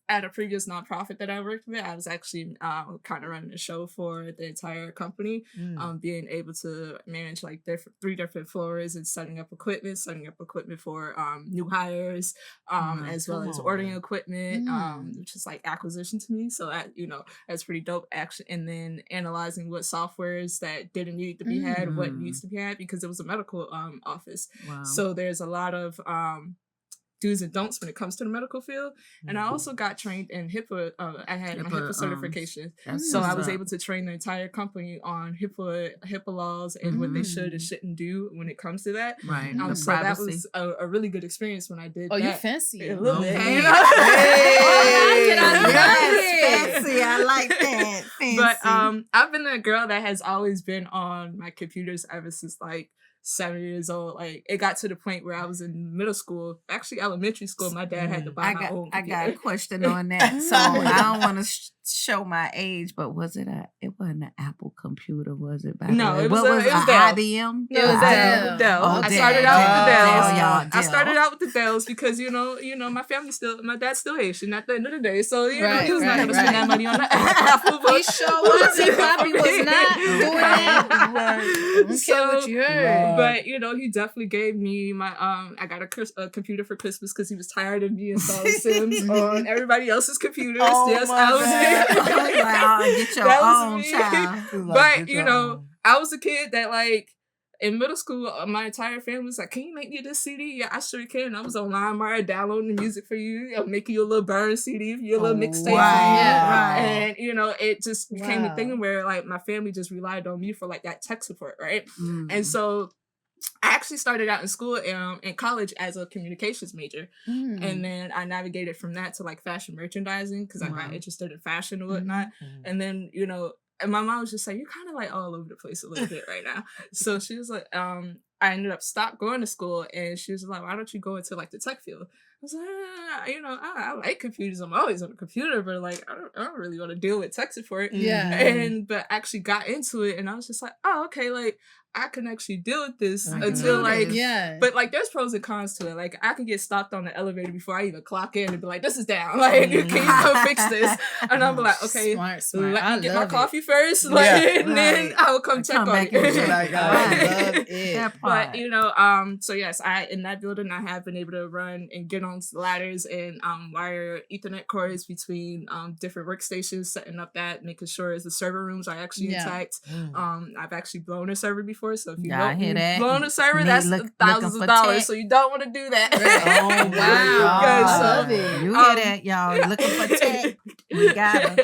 at a previous nonprofit that I worked with, I was actually kind of running a show for the entire company, being able to manage like 3 different floors and setting up equipment for new hires, as well as ordering equipment, which is like acquisition to me. So that's pretty dope. Actually, and then analyzing what softwares that didn't need to be had, what needs to be had, because it was a medical office. Wow. So there's a lot of do's and don'ts when it comes to the medical field. And I also got trained in HIPAA. I had my HIPAA certification. So I was able to train the entire company on HIPAA laws and what they should and shouldn't do when it comes to that. Right. So that was a really good experience when I did that. Oh, you fancy. A little bit. Okay. You know? Yes, fancy. I like that. Fancy. But I've been a girl that has always been on my computers ever since like 7 years old. Like, it got to the point where I was in middle school, actually elementary school. My dad had to buy my own I computer. got a question on that. So I don't want to show my age, but it wasn't an Apple computer, was it? No, it was what was it was an Dell. IBM? No, it was Dell. Dell. Oh, I Dell. started out with the Dells. Dell, y'all, I started Dell. out with the Dells because my dad's still Haitian at the end of the day, so he was not going to spend that money on the Apple. He sure was. He probably was not doing that. Right. Don't care what you heard. But he definitely gave me my I got a computer for Christmas because he was tired of me installing Sims on everybody else's computers. Oh, Yes, my I was God. it. Get your That was own me. child. But I was a kid that like in middle school, my entire family was like, "Can you make me this CD?" Yeah, I sure can. I was on LimeWire downloading the music for you. I'll make you a little burn CD for your little mixtape. Wow. Yeah. And it just became a thing where like my family just relied on me for like that tech support, right? Mm. And so I actually started out in school in college as a communications major, and then I navigated from that to like fashion merchandising because I got interested in fashion and whatnot. And then and my mom was just like, "You're kind of like all over the place a little bit right now." So she was like, I ended up stopped going to school, and she was like, "Why don't you go into like the tech field?" I was like, I like computers. I'm always on a computer, but like, I don't really want to deal with tech support. Yeah. But actually got into it, and I was just like, oh, okay, like I can actually deal with this I can until do like, this. Yeah. but like, there's pros and cons to it. Like, I can get stopped on the elevator before I even clock in and be like, "This is down. Like, can you come fix this?" And I'm like, "Okay, Smart. let I me get my love it. coffee first, like, and then I will come check on back it." and check. Like, I Right. love it. That part. But so yes, in that building I have been able to run and get on ladders and wire Ethernet cords between different workstations, setting up that, making sure the server rooms are actually intact. I've actually blown a server before, so if you Y'all hear that? blown a server, Need that's thousands looking of for dollars, tech. so you don't want to do that. Oh, Wow. Because, I love it. You hear that, y'all? Looking for tech. We got her.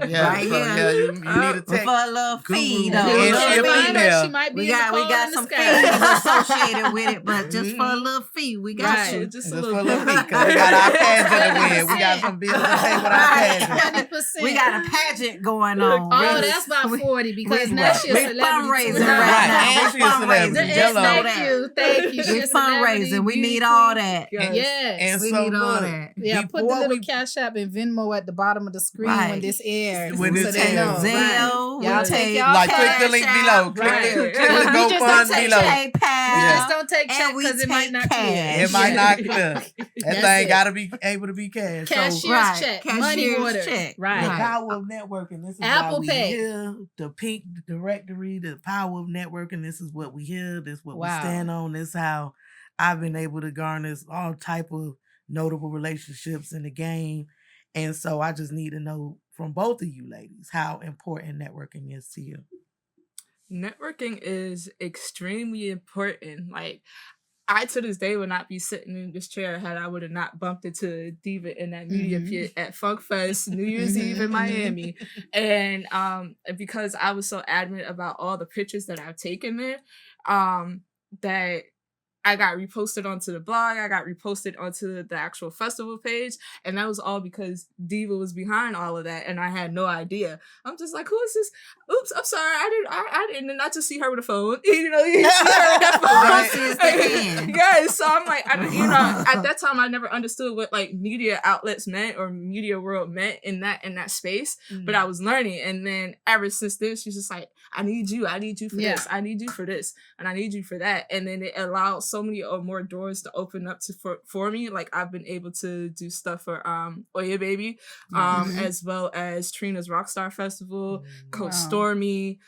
Yeah, Right so, here. yeah, you need a For tech. a little fee, though. And A she little a fee. female. She might be We in the got call in the some sky. fees associated with it, but just for a little fee, we got Right. you. Just Just a for a little little bit. fee, because we got our pageant to win. We got some bills to pay with our pageant. 20%. We got a pageant going on. Oh, that's about 40 because now she's a we celebrity. fundraising too. right Right. now. And We she a celebrity. fundraising. Jello. Just know Thank that. you. Thank you. We She's a celebrity, fundraising. We beauty need queen. all that. Yes. Yes. And We so need all look, that. Yeah, put the before little we- Cash App and Venmo at the bottom of the screen Right. when this airs. When so this they know. airs. Zelle, Y'all we take take y'all Like, click the Cash link App. below. Click Right. the We just don't GoFund take below. check. We PayPal. just don't take check And we because it might take not cash. clear. It might Yeah. not clear. That That's thing it. got to be able to be cash. So, Cashier's Right. check. Cashier's Money order. check. Right. the Right. power of networking. This is Apple why we Pay. here. The pink directory, the power of networking. This is what we hear. This is what Wow. we stand on. This is how I've been able to garner all type of notable relationships in the game. And so I just need to know from both of you ladies how important networking is to you. Networking is extremely important. Like, I to this day would not be sitting in this chair had I would have not bumped into Diva in that media pit at Funk Fest New Year's Eve in Miami. And because I was so adamant about all the pictures that I've taken there, that I got reposted onto the blog, I got reposted onto the actual festival page, and that was all because Diva was behind all of that, and I had no idea. I'm just like, who is this? Oops, I'm sorry, I didn't not just see her with a phone. You see her with that Right. phone. It's the hand. Guys, so I'm like, at that time I never understood what like media outlets meant or media world meant in that space, but I was learning, and then ever since then she's just like, I need you for this, I need you for this, and I need you for that, and then it allowed so many more doors to open up for me. Like, I've been able to do stuff for Oya Baby, as well as Trina's Rockstar Festival, Coach Stormy,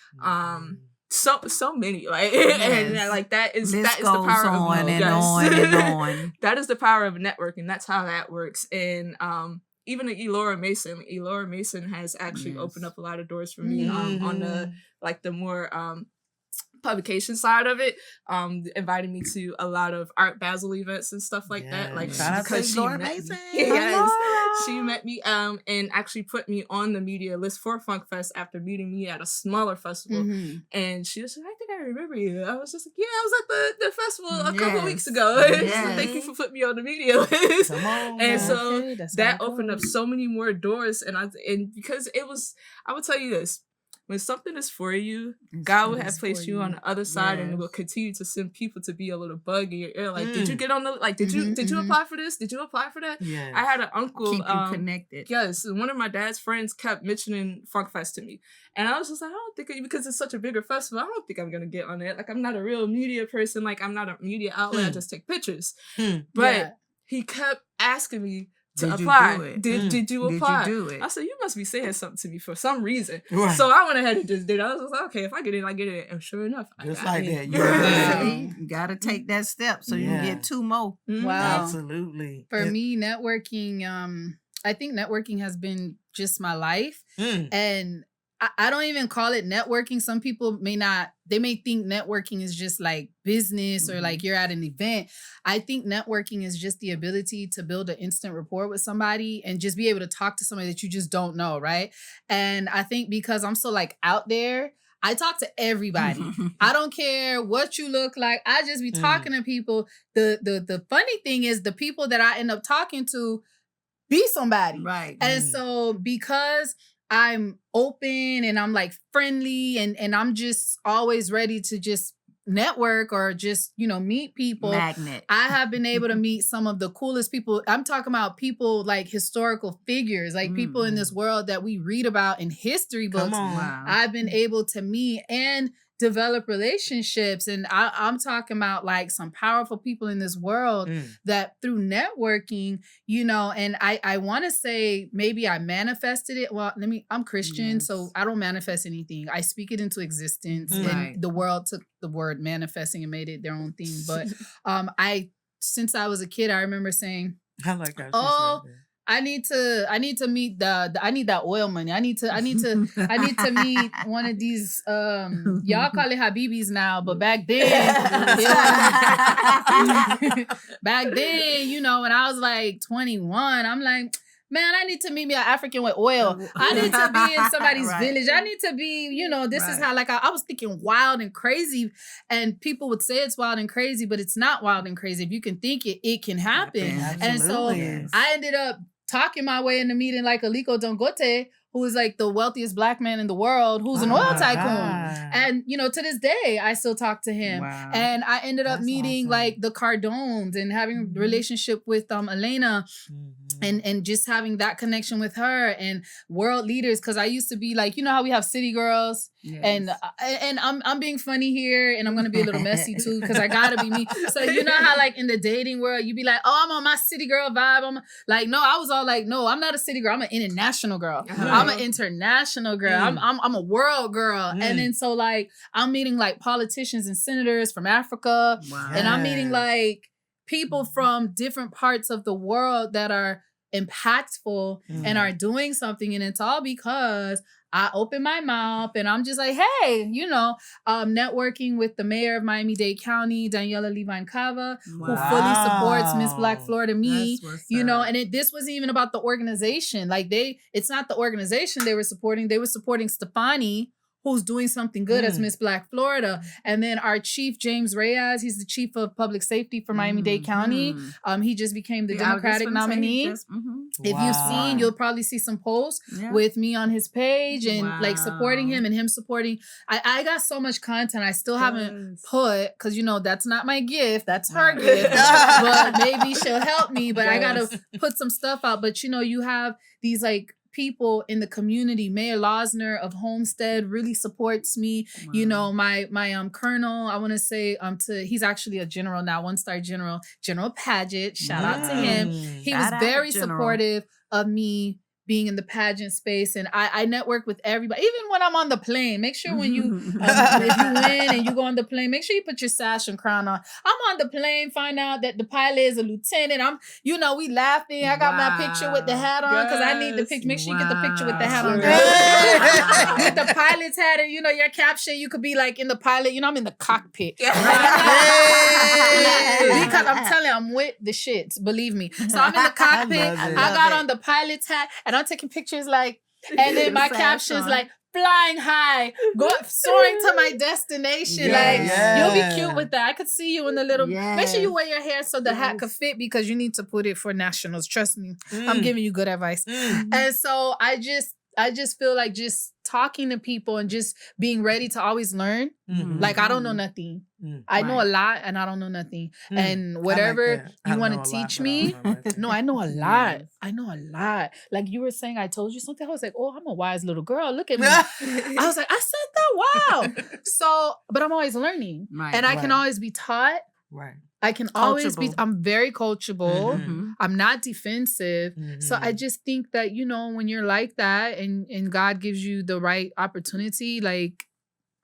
so many, like, and like that is the power of on and yes. on and on. That is the power of networking. That's how that works. And even Elora Mason has actually opened up a lot of doors for me on the like the more publication side of it, inviting me to a lot of Art Basel events and stuff like that. Like, because she met me. Yes, she met me and actually put me on the media list for Funk Fest after meeting me at a smaller festival. And she was like, I think I remember you. I was just like, yeah, I was at the festival a couple weeks ago. So thank you for putting me on the media list. Come on, and so Okay, that's that how it opened up goes. so many more doors. And because it was, I would tell you this, when something is for you, God will It's have for placed you on the other side and will continue to send people to be able to bug in your ear. Like, did you get on the, like, did you apply for this? Did you apply for that? Yeah. I had an uncle. Keep you connected. Yes. One of my dad's friends kept mentioning Funk Fest to me. And I was just like, I don't think, because it's such a bigger festival, I don't think I'm going to get on it. Like, I'm not a real media person. Like, I'm not a media outlet. I just take pictures. But he kept asking me to apply. Did you apply? Did you do it? I said, you must be saying something to me for some reason. Right. So I went ahead and just did it. I was like, okay, if I get in, I get it. And sure enough, just I like it. that. You gotta take that step so you can get 2 more. Wow. Absolutely. For me, networking, I think networking has been just my life. And I don't even call it networking. Some people may think networking is just like business or like you're at an event. I think networking is just the ability to build an instant rapport with somebody and just be able to talk to somebody that you just don't know, right? And I think because I'm so like out there, I talk to everybody. I don't care what you look like. I just be talking to people. The funny thing is the people that I end up talking to be somebody. Right. And so because I'm open and I'm like friendly and I'm just always ready to just network or just, meet people. Magnet. I have been able to meet some of the coolest people. I'm talking about people like historical figures, like people in this world that we read about in history books. Wow. I've been able to meet and develop relationships. And I'm talking about like some powerful people in this world that through networking, and I want to say maybe I manifested it. Well, I'm Christian, so I don't manifest anything. I speak it into existence. And the world took the word manifesting and made it their own thing. But since I was a kid, I remember saying, I like that. I need to meet I need that oil money. I need to meet one of these y'all call it Habibis now, but back then when I was like 21, I'm like, man, I need to meet me an African with oil. I need to be in somebody's village. I need to be, this is how, like, I was thinking wild and crazy. And people would say it's wild and crazy, but it's not wild and crazy. If you can think it, it can happen. And so I ended up talking my way into meeting like Aliko Dangote, who is like the wealthiest Black man in the world, who's an oil tycoon. God. And, to this day, I still talk to him. Wow. And I ended up meeting like the Cardones and having a relationship with Elena. And just having that connection with her and world leaders, because I used to be like, how we have city girls, and I'm being funny here, and I'm gonna be a little messy too, because I gotta be me. So how like in the dating world, you be like, oh, I'm on my city girl vibe. I'm like, no, I was all like, no, I'm not a city girl. I'm an international girl. I'm an international girl. I'm a world girl. And then so like I'm meeting like politicians and senators from Africa, and I'm meeting like people from different parts of the world that are impactful and are doing something, and it's all because I open my mouth and I'm just like, hey, networking with the mayor of Miami-Dade County, Daniela Levine Cava, who fully supports Miss Black Florida Me, and this wasn't even about the organization. Like it's not the organization they were supporting Stefani, who's doing something good as Miss Black Florida. And then our chief, James Reyes, he's the chief of public safety for Miami-Dade County. He just became the Democratic nominee. If you've seen, you'll probably see some posts with me on his page and like supporting him and him supporting. I got so much content I still haven't put, because that's not my gift, that's her gift. But maybe she'll help me. But I gotta put some stuff out. But you have these like people in the community. Mayor Losner of Homestead really supports me. My colonel, I want to say he's actually a general now, 1-star General Paget. Shout out to him. He was very supportive of me being in the pageant space, and I network with everybody. Even when I'm on the plane, make sure when you if you win and you go on the plane, make sure you put your sash and crown on. I'm on the plane, find out that the pilot is a lieutenant. I'm, we laughing. I got my picture with the hat on because I need the picture. Make sure you get the picture with the hat on. With the pilot's hat, and your caption, you could be like in the pilot. I'm in the cockpit. Because I'm telling you, I'm with the shits. Believe me. So I'm in the cockpit. I got on the pilot's hat, and I'm taking pictures like, and then my caption's like, flying high, soaring to my destination. You'll be cute with that. I could see you in the little. Make sure you wear your hair so the hat could fit, because you need to put it for nationals. Trust me, I'm giving you good advice. And so I just I just feel like just talking to people and just being ready to always learn. Mhm. Like I don't know nothing. Mm. I know a Right. lot and I don't know nothing. Mm. And I whatever like that. I you want know to a lot, teach but I me, don't know nothing. no, I know a lot. Yes. I know a lot. Like you were saying, I told you something. I was like, oh, I'm a wise little girl. Look at me. I was like, I said that. Wow. So, but I'm always learning. Right. And I can Right. always be taught. Right. I can always be, Coachable. I'm very coachable. Mhm. Mhm. I'm not defensive. So I Mhm. just think that, you know, when you're like that and God gives you the right opportunity, like,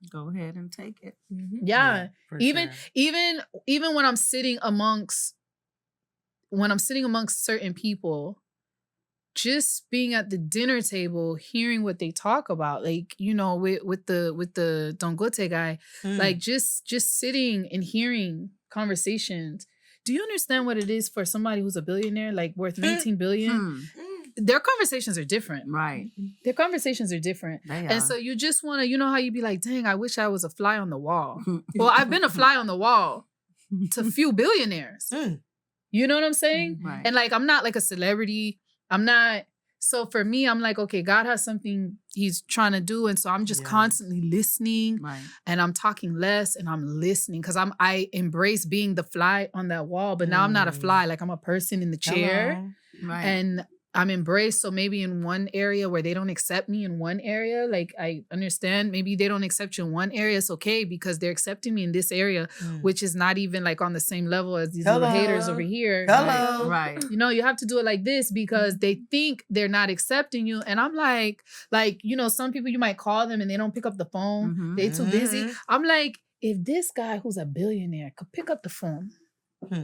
Go ahead and take it. yeah, for even sure. even when I'm sitting amongst certain people, just being at the dinner table, hearing what they talk about, like, you know, with the Dangote guy, Mm. like just sitting and hearing conversations. Do you understand what it is for somebody who's a billionaire, like worth 19 billion? Hmm. Their conversations are different. Right. Their conversations are different. They are. And so you just want to, you know how you be like, dang, I wish I was a fly on the wall. Well, I've been a fly on the wall to few billionaires. Mm. You know what I'm saying? Right. And like, I'm not like a celebrity. I'm not. So for me, I'm like, okay, God has something he's trying to do. And so I'm just Yeah. constantly listening Right. and I'm talking less and I'm listening because I embrace being the fly on that wall. But now I'm not a fly. Like I'm a person in the chair. Hello. Right. And I'm embraced. So maybe in one area where they don't accept me in one area, like I understand maybe they don't accept you in one area. It's okay because they're accepting me in this area, Mm. which is not even like on the same level as these little Hello. haters over here. Hello. Right. You know, you have to do it like this because they think they're not accepting you. And I'm like, you know, some people you might call them and they don't pick up the phone. Mhm. They too busy. Mhm. I'm like, if this guy who's a billionaire could pick up the phone Hmm.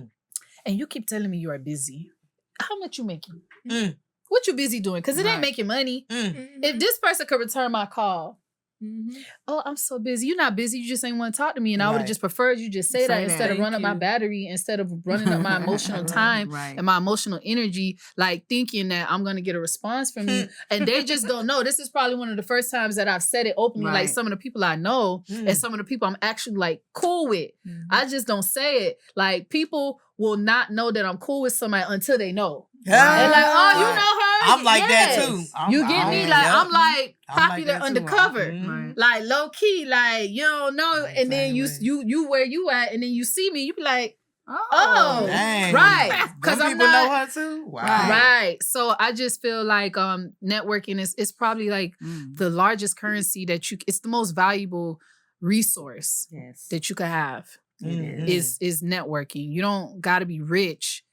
and you keep telling me you are busy, how much you making? Mm. What you busy doing? Because it Right. ain't making money. Mm. If this person could return my call, Mhm. oh, I'm so busy. You're not busy. You just ain't want to talk to me. And I would have Right. just preferred you just say that Say instead that. of running up my Thank you. battery, instead of running up my emotional time Right. and my emotional energy, like thinking that I'm going to get a response from you. And they just don't know. This is probably one of the first times that I've said it openly, like Right. some of the people I know Mm. and some of the people I'm actually like cool with. Mhm. I just don't say it. Like people will not know that I'm cool with somebody until they know. Yeah. They're like, oh, you Right. know her? I'm like that Yes. too. You get me? I'm- Like, yep. I'm like I'm like popular that too. undercover. Mhm. Right. Like low key, like you don't know, Right, and then same you way. you where you at, and then you see me, you be like, Oh. Dang. right, because Them I'm people not know her too. Wow. right. So I just feel like networking is probably like Mm. the largest currency that it's the most valuable resource Yes. that you could have It Mhm. is networking. You don't got to be rich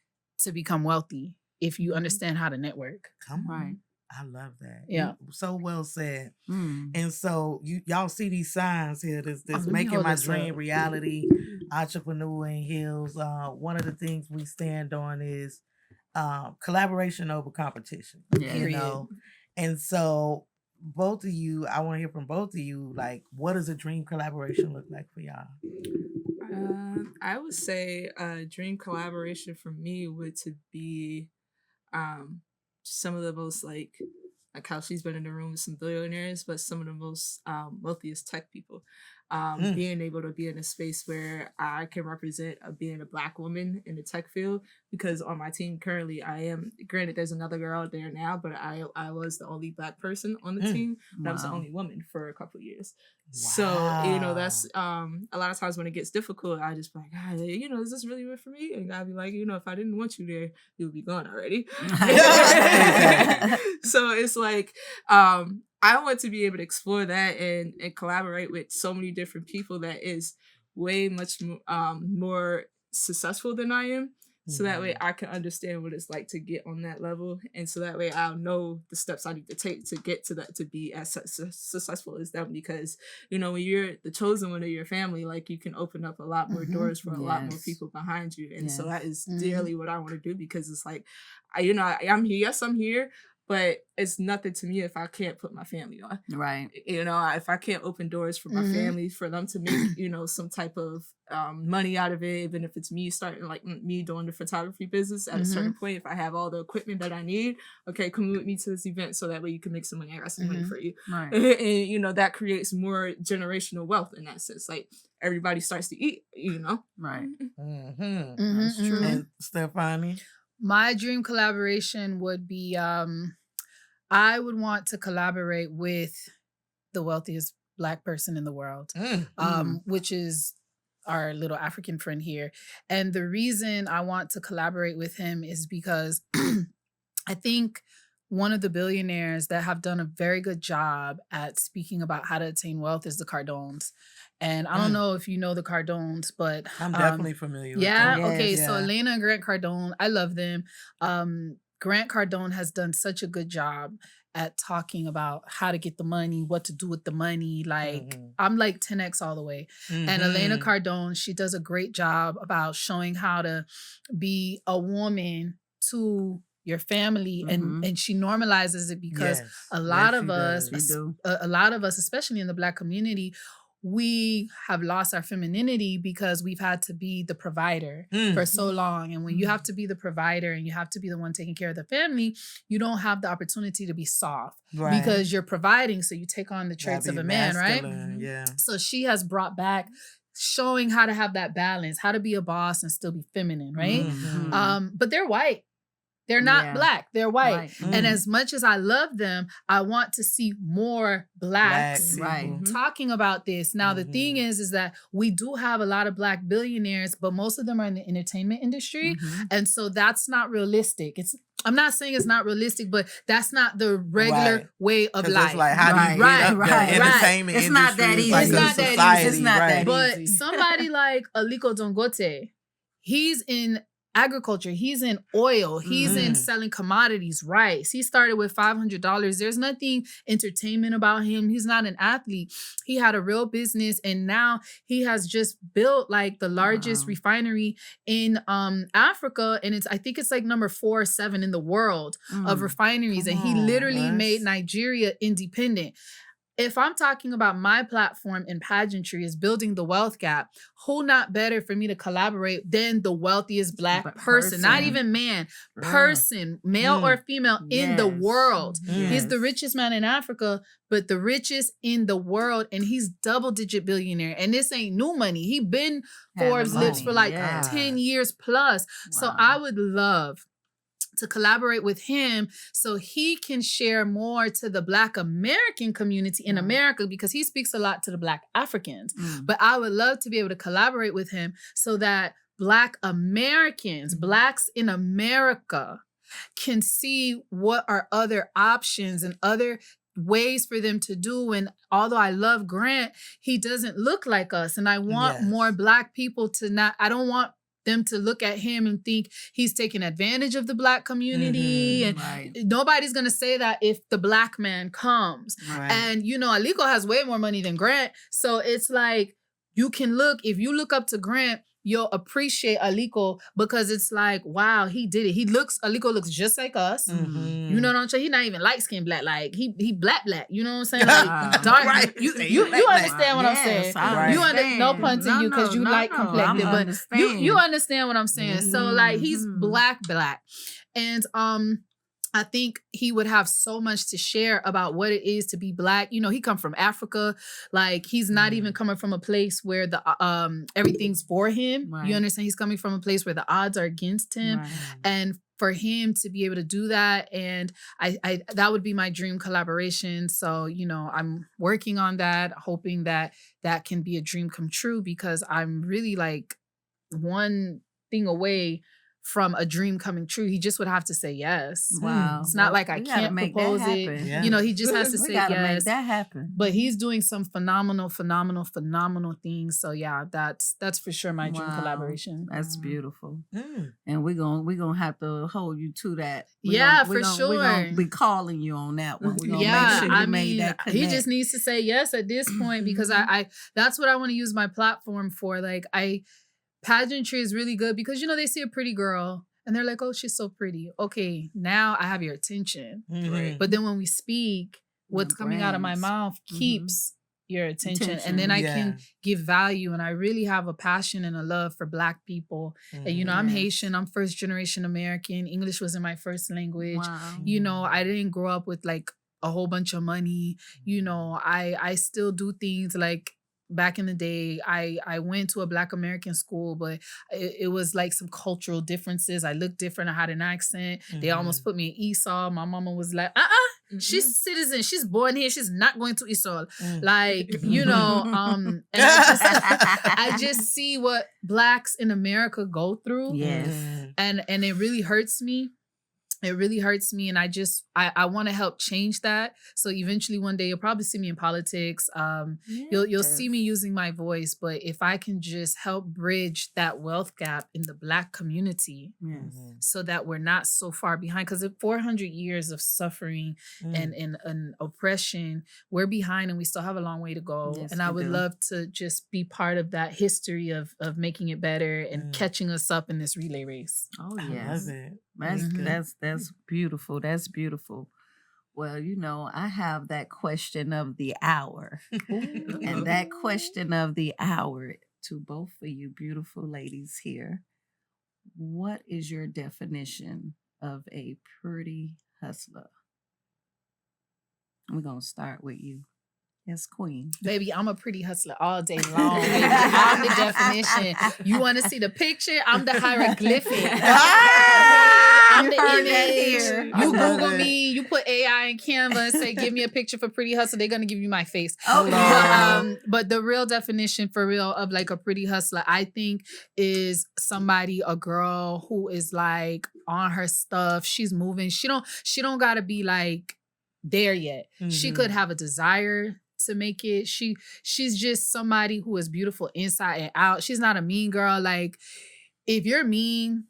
to become wealthy if you Mhm. understand how to network. Come on. Right. I love that. Yeah. So well said. Mm. And so y'all see these signs here. This let me making hold my this dream up. reality. Entrepreneur in Hills. One of the things we stand on is collaboration over competition. Yeah. You Period. know, and so both of you, I want to hear from both of you. Like, what does a dream collaboration look like for y'all? I would say a dream collaboration for me would to be some of the most like how she's been in the room with some billionaires, but some of the most wealthiest tech people. Being able to be in a space where I can represent being a Black woman in the tech field, because on my team currently I am, granted there's another girl out there now, but I was the only Black person on the team, and I was the Wow. only woman for a couple of years. So, you know, that's a lot of times when it gets difficult, I just be like, God, you know, is this really good for me? And God be like, you know, if I didn't want you there, you would be gone already. So it's like, I want to be able to explore that and collaborate with so many different people that is way much more successful than I am. So that way I can understand what it's like to get on that level. And so that way I'll know the steps I need to take to get to that, to be as successful as them. Because, you know, when you're the chosen one of your family, like you can open up a lot more doors for a lot more Yes. people behind you. And Yes. so that is Mhm. dearly what I want to do, because it's like, I'm here. Yes, I'm here. But it's nothing to me if I can't put my family on. Right. You know, if I can't open doors for my Mhm. family, for them to make, you know, some type of money out of it, even if it's me starting, like me doing the photography business at a certain point, if I have all the equipment that I need, okay, come with me to this event so that way you can make some money. I got some money for you. Right. And, you know, that creates more generational wealth in that sense. Like everybody starts to eat, you know? Right. Mm-hmm. That's true. And Stefani? My dream collaboration would be I would want to collaborate with the wealthiest Black person in the world, which is our little African friend here. And the reason I want to collaborate with him is because I think one of the billionaires that have done a very good job at speaking about how to attain wealth is the Cardones. And I don't know if you know the Cardones, but I'm definitely familiar with yeah. them. Okay. Yes. So Elena and Grant Cardone, I love them. Grant Cardone has done such a good job at talking about how to get the money, what to do with the money. Like I'm like 10x all the way. And Elena Cardone, she does a great job about showing how to be a woman to your family, and she normalizes it because a lot of us, especially in the Black community, we have lost our femininity because we've had to be the provider for so long. And when you have to be the provider and you have to be the one taking care of the family, you don't have the opportunity to be soft because you're providing. So you take on the traits of a man, right? Yeah. So she has brought back showing how to have that balance, how to be a boss and still be feminine, right? But they're white. They're not Black. They're white. And as much as I love them, I want to see more Blacks talking about this. Now, the thing is that we do have a lot of Black billionaires, but most of them are in the entertainment industry. And so that's not realistic. I'm not saying it's not realistic, but that's not the regular way of life. It's like, how do you get up the entertainment It's industry? not that easy. Like It's not that easy. society, It's not that But easy. somebody like Aliko Dangote, he's in agriculture, he's in oil, he's in selling commodities, rice. He started with $500. There's nothing entertainment about him. He's not an athlete. He had a real business, and now he has just built like the largest refinery in Africa, and I think it's like number 4 or 7 in the world of refineries. And he literally made Nigeria independent. If I'm talking about my platform in pageantry is building the wealth gap, who not better for me to collaborate than the wealthiest Black person, not even man, person, male or female in the world. He's the richest man in Africa, but the richest in the world, and he's double-digit billionaire. And this ain't new money. He been Forbes lips for like 10 years plus. So I would love to collaborate with him so he can share more to the Black American community in America, because he speaks a lot to the Black Africans. But I would love to be able to collaborate with him so that Black Americans, Blacks in America, can see what are other options and other ways for them to do. And although I love Grant, he doesn't look like us. And I want more Black people to I don't want them to look at him and think he's taking advantage of the Black community. And nobody's going to say that if the Black man comes. And, you know, Aliko has way more money than Grant. So it's like, if you look up to Grant, you'll appreciate Aliko, because it's like, wow, he did it. Aliko looks just like us. You know what I'm saying? He's not even light-skinned Black. Like, he black. You know what I'm saying? Like, dark. You understand what I'm saying? No pun to you, because you like complected, but you understand what I'm saying. So, like, he's black. And I think he would have so much to share about what it is to be Black. You know, he come from Africa. Like, he's not even coming from a place where the everything's for him. You understand? He's coming from a place where the odds are against him. And for him to be able to do that, and I that would be my dream collaboration. So, you know, I'm working on that, hoping that that can be a dream come true, because I'm really like one thing away from a dream coming true. He just would have to say yes. Wow. It's not like I can't propose it. Yeah. You know, he just has to say yes. Make that happen. But he's doing some phenomenal things. So yeah, that's for sure my dream collaboration. That's beautiful. And we're gonna have to hold you to that. For sure. We're gonna be calling you on that one. We're gonna make sure you made that connect. He just needs to say yes at this point, because I that's what I want to use my platform for. Like, pageantry is really good because, you know, they see a pretty girl and they're like, oh, she's so pretty. Okay, now I have your attention. But then when we speak, what's coming out of my mouth keeps your attention. And then I can give value. And I really have a passion and a love for Black people. And, you know, I'm Haitian. I'm first generation American. English wasn't my first language. You know, I didn't grow up with like a whole bunch of money. You know, I still do things like, back in the day, I went to a Black American school, but it was like some cultural differences. I looked different. I had an accent. They almost put me in Esau. My mama was like, She's citizen. She's born here. She's not going to Israel. Like, and I just see what Blacks in America go through. Yes. And it really hurts me. It really hurts me, and I want to help change that. So eventually, one day, you'll probably see me in politics. You'll see me using my voice. But if I can just help bridge that wealth gap in the Black community, so that we're not so far behind, because of 400 years of suffering and oppression, we're behind, and we still have a long way to go. Yes, and I would love to just be part of that history of making it better and catching us up in this relay race. Oh I yes. love it. That's beautiful. That's beautiful. Well, I have that question of the hour. And that question of the hour to both of you beautiful ladies here. What is your definition of a pretty hustler? We're going to start with you. Yes, Queen. Baby, I'm a pretty hustler all day long. Baby. I'm the definition. You want to see the picture? I'm the hieroglyphic. I'm the image. You Google me, you put AI in Canva and say, give me a picture for pretty hustler. They're going to give you my face. But the real definition for real of like a pretty hustler, I think, is somebody, a girl who is like on her stuff. She's moving. She don't got to be like there yet. She could have a desire to make it. She's just somebody who is beautiful inside and out. She's not a mean girl. Like, if you're mean,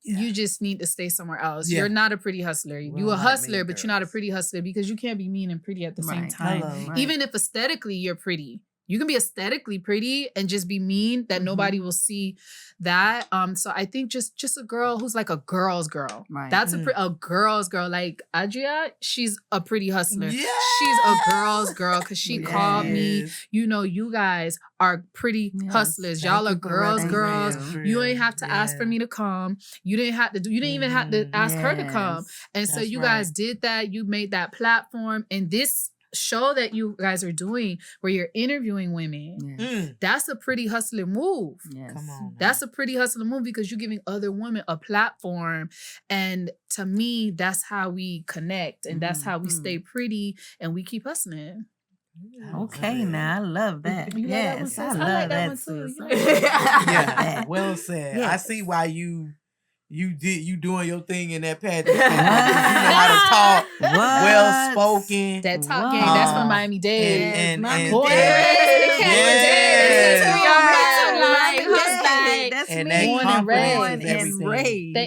you just need to stay somewhere else. You're not a pretty hustler. You a hustler, but you're not a pretty hustler, because you can't be mean and pretty at the same time. Even if aesthetically you're pretty. You can be aesthetically pretty and just be mean that nobody will see that. So I think just a girl who's like a girl's girl. Right. That's a girl's girl. Like Adria, she's a pretty hustler. Yes. She's a girl's girl because she called me. You guys are pretty hustlers. Y'all are girls. You ain't have to ask for me to come. You didn't have to do. You didn't even have to ask her to come. And so you guys did that. You made that platform, and this show that you guys are doing where you're interviewing women, that's a pretty hustler move. Yes. Come on, that's a pretty hustler move, because you're giving other women a platform. And to me, that's how we connect, and that's how we stay pretty and we keep hustling. Okay, now I love that. Yes, I love that too. Yeah, well said. Yes. I see why you doing your thing in that pageant. You know how to talk, well spoken. That talk game, that's from Miami Dade. And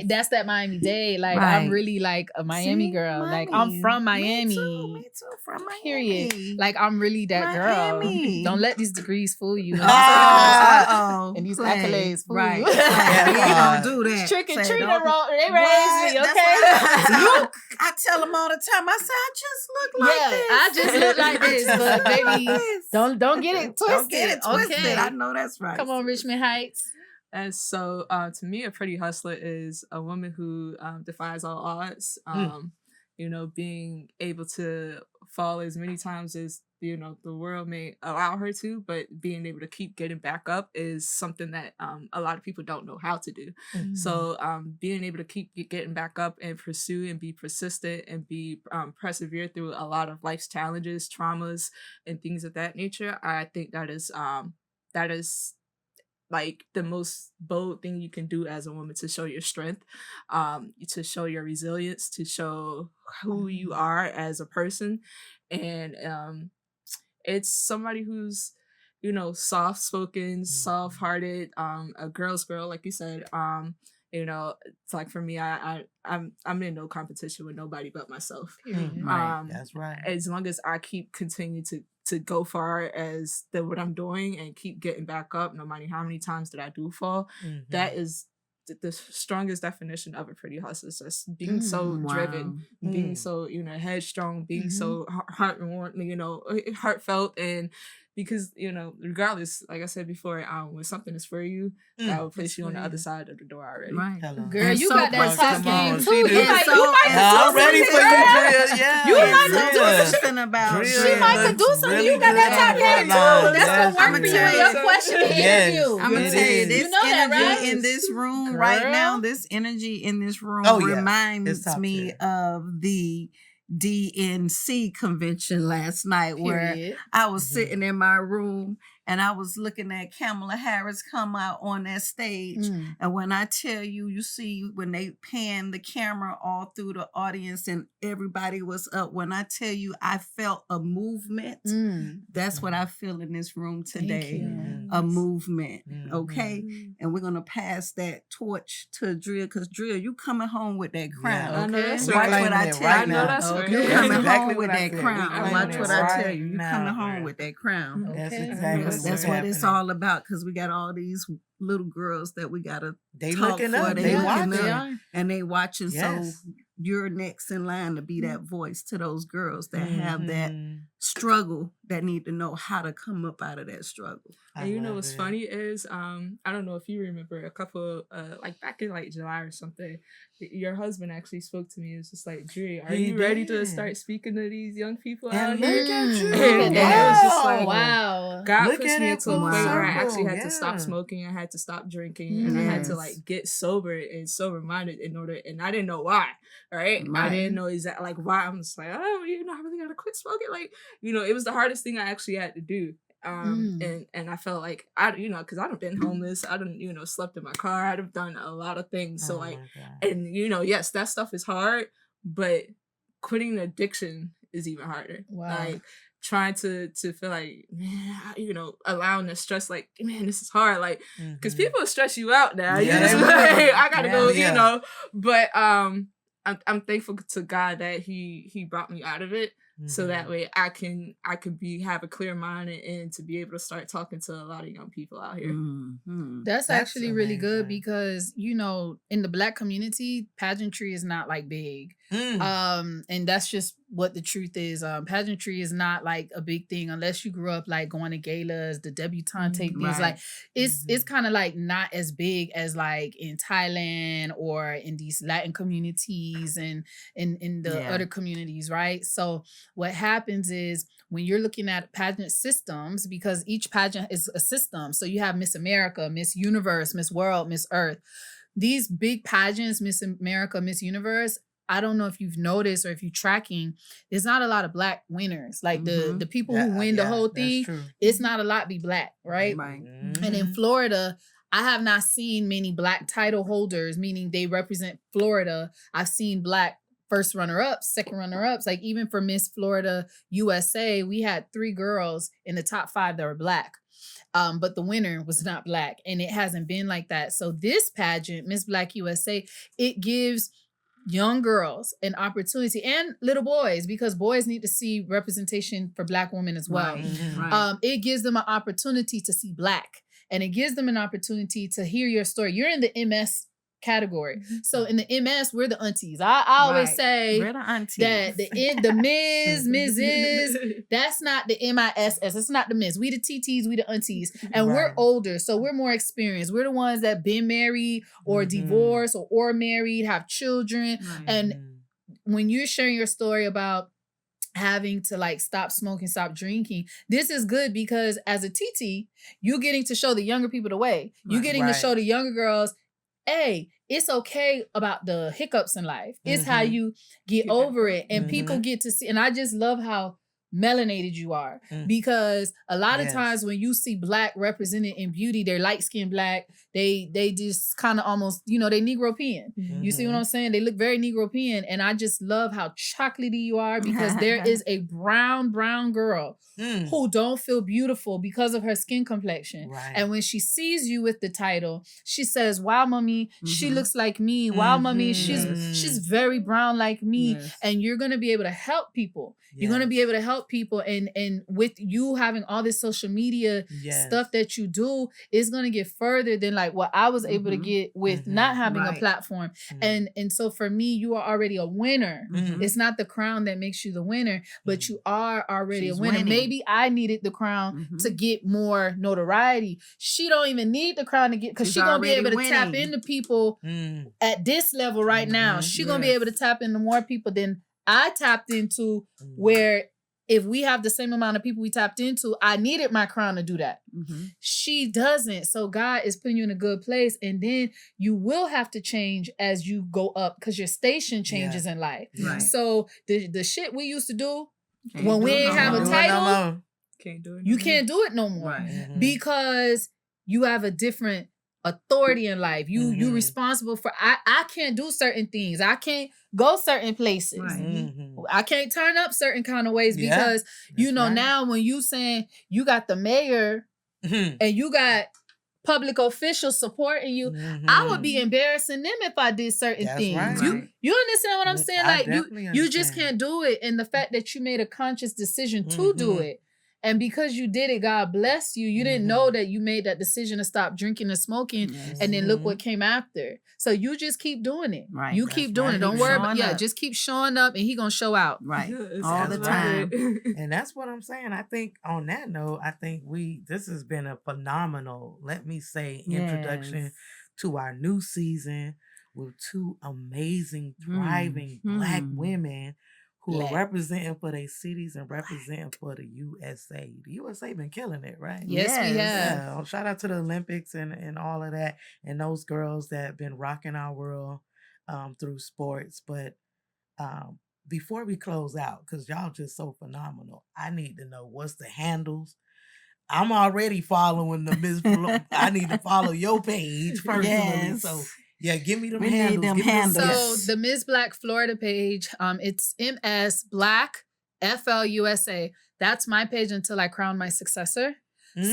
that's that Miami Dade. Like, I'm really like a Miami girl. Like, I'm from Miami. Me too, from Miami. Period. Like, I'm really that girl. Don't let these degrees fool you. And these accolades fool you. We ain't gonna do that. Trick and treat, they raised me, okay? I tell them all the time. I say, I just look like this. I just look like this, but baby, don't get it twisted. Don't get it twisted. Okay. I know that's right. Come on, Richmond Heights. And so, to me, a pretty hustler is a woman who defies all odds. Being able to fall as many times as the world may allow her to, but being able to keep getting back up is something that a lot of people don't know how to do. So being able to keep getting back up and pursue and be persistent and be persevere through a lot of life's challenges, traumas, and things of that nature, I think that is like the most bold thing you can do as a woman, to show your strength, to show your resilience, to show who you are as a person. And it's somebody who's, soft-spoken, soft-hearted, a girl's girl, like you said. It's like, for me, I'm in no competition with nobody but myself. That's right. As long as I keep continuing to go far as what I'm doing and keep getting back up, no matter how many times that I do fall, that is the strongest definition of a pretty hustler. Is just being so driven, being so headstrong, being so heartfelt, and because regardless, like I said before, when something is for you, that will place you on the other side of the door already. Right. Girl, and you got that top game too. I'm ready for you, Drill. Yeah, you might could do something about. She might could do something. Really, you got that top game too. That's gonna work for you in your question and interview. I'm gonna tell you, this energy in this room right now, this energy in this room reminds me of the DNC convention last night where Period. I was sitting in my room and I was looking at Kamala Harris come out on that stage. And when I tell you, you see when they pan the camera all through the audience and everybody was up, when I tell you I felt a movement, that's what I feel in this room today. A movement, okay? And we're going to pass that torch to Drea, because Drea, you coming home with that crown. I know that's Watch right. what I tell you. I know that's right. You That's coming exactly home with what I that said. crown. We Watch claiming what it I right tell you. You now, coming home girl. with that crown. That's Okay. exactly That's what's what it's happening. all about, because we got all these little girls that we got to They talk looking for. up. They They looking watching. up. They are. And they watching, Yes. so you're next in line to be that voice to those girls that have that Mhm. struggle, that need to know how to come up out of that struggle. I And you know love what's it. funny is I don't know if you remember a couple like back in like July or something, your husband actually spoke to me. It was just like, Dre, are He you ready to did. start speaking to these young people And out look here? at you. And it was just like, Wow. God Look pushed at me it into a full point where I circle, actually had to stop yeah. smoking, I had to stop drinking, and I had to Yes. like get sober and sober minded in order, and I didn't know why, right? I Right. didn't know exactly like why. I'm just like, oh, you know, I really gotta quit smoking. Like, you know, it was the hardest thing I actually had to do. And I felt like because I'd have been homeless, I done, slept in my car, I'd have done a lot of things. So Oh like, my God. and yes, that stuff is hard, but quitting the addiction is even harder. Wow. Like trying to feel like, man, allowing the stress, like, man, this is hard. Like, because people will stress you out now. Yeah, You just they like, will. I gotta Yeah, go, yeah. But I'm thankful to God that He brought me out of it. So that way I can have a clear mind and to be able to start talking to a lot of young people out here. That's actually really good amazing. because, in the Black community, pageantry is not like big. Mm. And that's just what the truth is. Pageantry is not like a big thing unless you grew up like going to galas, the debutante things. Right. Like it's kind of like not as big as like in Thailand or in these Latin communities and in the other communities, right? So what happens is when you're looking at pageant systems, because each pageant is a system. So you have Miss America, Miss Universe, Miss World, Miss Earth. These big pageants, Miss America, Miss Universe, I don't know if you've noticed or if you're tracking, there's not a lot of Black winners. Like the people who win the whole thing, it's not a lot be Black, right? And in Florida, I have not seen many Black title holders, meaning they represent Florida. I've seen Black first runner-ups, second runner-ups. Like even for Miss Florida USA, we had 3 girls in the top 5 that were Black. But the winner was not Black, and it hasn't been like that. So this pageant, Miss Black USA, it gives young girls an opportunity and little boys, because boys need to see representation for Black women as well. Right. It gives them an opportunity to see Black, and it gives them an opportunity to hear your story. You're in the MS category. So in the MS, we're the aunties. I always say We're the aunties. that the Ms, Mrs, that's not the MISS. It's not the Miss. We the TTs, we the aunties. And we're older, so we're more experienced. We're the ones that been married or divorced or married, have children. And when you're sharing your story about having to like stop smoking, stop drinking, this is good because as a TT, you're getting to show the younger people the way. You're getting to show the younger girls, hey, it's okay about the hiccups in life. It's how you get over it. And people get to see, and I just love how melanated you are, because a lot of times when you see Black represented in beauty, they're light-skinned Black, they just kind of almost, they Negropean. You see what I'm saying? They look very Negropean, and I just love how chocolatey you are, because there is a brown girl who don't feel beautiful because of her skin complexion. And when she sees you with the title, she says, wow, mommy, she looks like me. Wow, mommy, she's very brown like me. And you're going to be able to help people. You're going to be able to help people. And with you having all this social media stuff that you do, it's going to get further than like what I was able to get with not having a platform. And so for me, you are already a winner. It's not the crown that makes you the winner, but you are already a winner. Winning. Maybe I needed the crown to get more notoriety. She don't even need the crown to get, because she's going to be able to tap into people at this level right now. She's going to be able to tap into more people than I tapped into, where if we have the same amount of people we tapped into, I needed my crown to do that. Mm-hmm. She doesn't. So God is putting you in a good place. And then you will have to change as you go up because your station changes in life. Right. So the shit we used to do Can't when do we it ain't no have a more. title, Can't do it. you can't do it no more. Right. Because you have a different authority in life. You responsible for I can't do certain things. I can't go certain places. Right. I can't turn up certain kind of ways because now when you saying you got the mayor and you got public officials supporting you, I would be embarrassing them if I did certain things. Right. You understand what I'm saying? I Like you just understand. can't do it. And the fact that you made a conscious decision to do it. And because you did it, God bless you. You didn't know that you made that decision to stop drinking and smoking. And then look what came after. So you just keep doing it. Right. You That's keep doing right. it. Don't Keep worry showing about up. just keep showing up and he gonna show out. Right. Yes, All the that's time. right. And that's what I'm saying. I think on that note, I think this has been a phenomenal, let me say, introduction Yes. to our new season with two amazing, thriving Black women who are representing for their cities and representing for the USA. The USA been killing it, right? Yes, we have. Yeah. Shout out to the Olympics and all of that and those girls that have been rocking our world through sports. But before we close out, because y'all just so phenomenal, I need to know what's the handles. I'm already following the Miss I need to follow your page personally. Yes. So yeah, give me them We need handles. them Give me them handles. So the Ms. Black Florida page, it's MS Black FLUSA. That's my page until I crown my successor.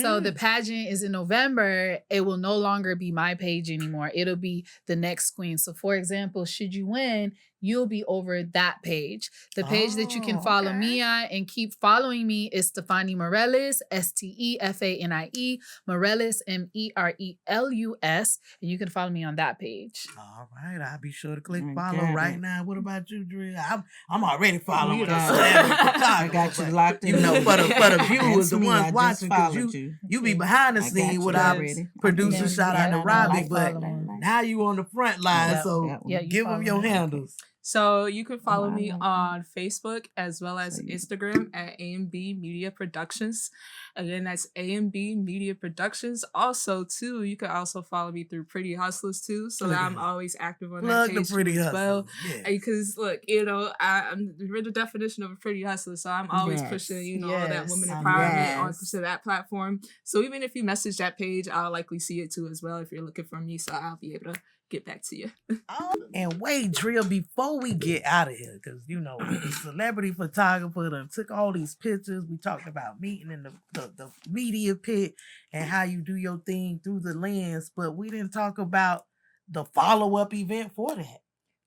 So the pageant is in November. It will no longer be my page anymore. It'll be the next queen. So for example, should you win, you'll be over that page. The page that you can follow me on and keep following me is Stefani Merelus, STEFANIE, Merelus, MERELUS. And you can follow me on that page. All right, I'll be sure to click I follow got right it. now. What about you, Dre? I'm already following You the got it. celebrity I photographer, got you but, locked in. You know, for the viewers, That's the me. ones I just watching, because followed you be behind the I got scene you. with Yes. our Already. producer. Okay. Shout out to Yeah, Robbie, I but follow him. now you on the front line, Yeah. so Yeah, you give them follow your me. handles. So you can follow I me like that. on Facebook as well as So you- Instagram at A&B Media Productions. Again, that's A&B Media Productions. Also, too, you can also follow me through Pretty Hustlaz too, so that I'm always active on Plug that the page Pretty too as well. Hustlers. Yeah. Because look, I'm the definition of a pretty hustler, so I'm always Yes. pushing, all that Yes. women empowerment Yes. onto that platform. So even if you message that page, I'll likely see it too as well if you're looking for me. So I'll be able to get back to you. And wait, Drill, before we get out of here, because the celebrity photographer done took all these pictures. We talked about meeting in the media pit and how you do your thing through the lens, but we didn't talk about the follow-up event for that.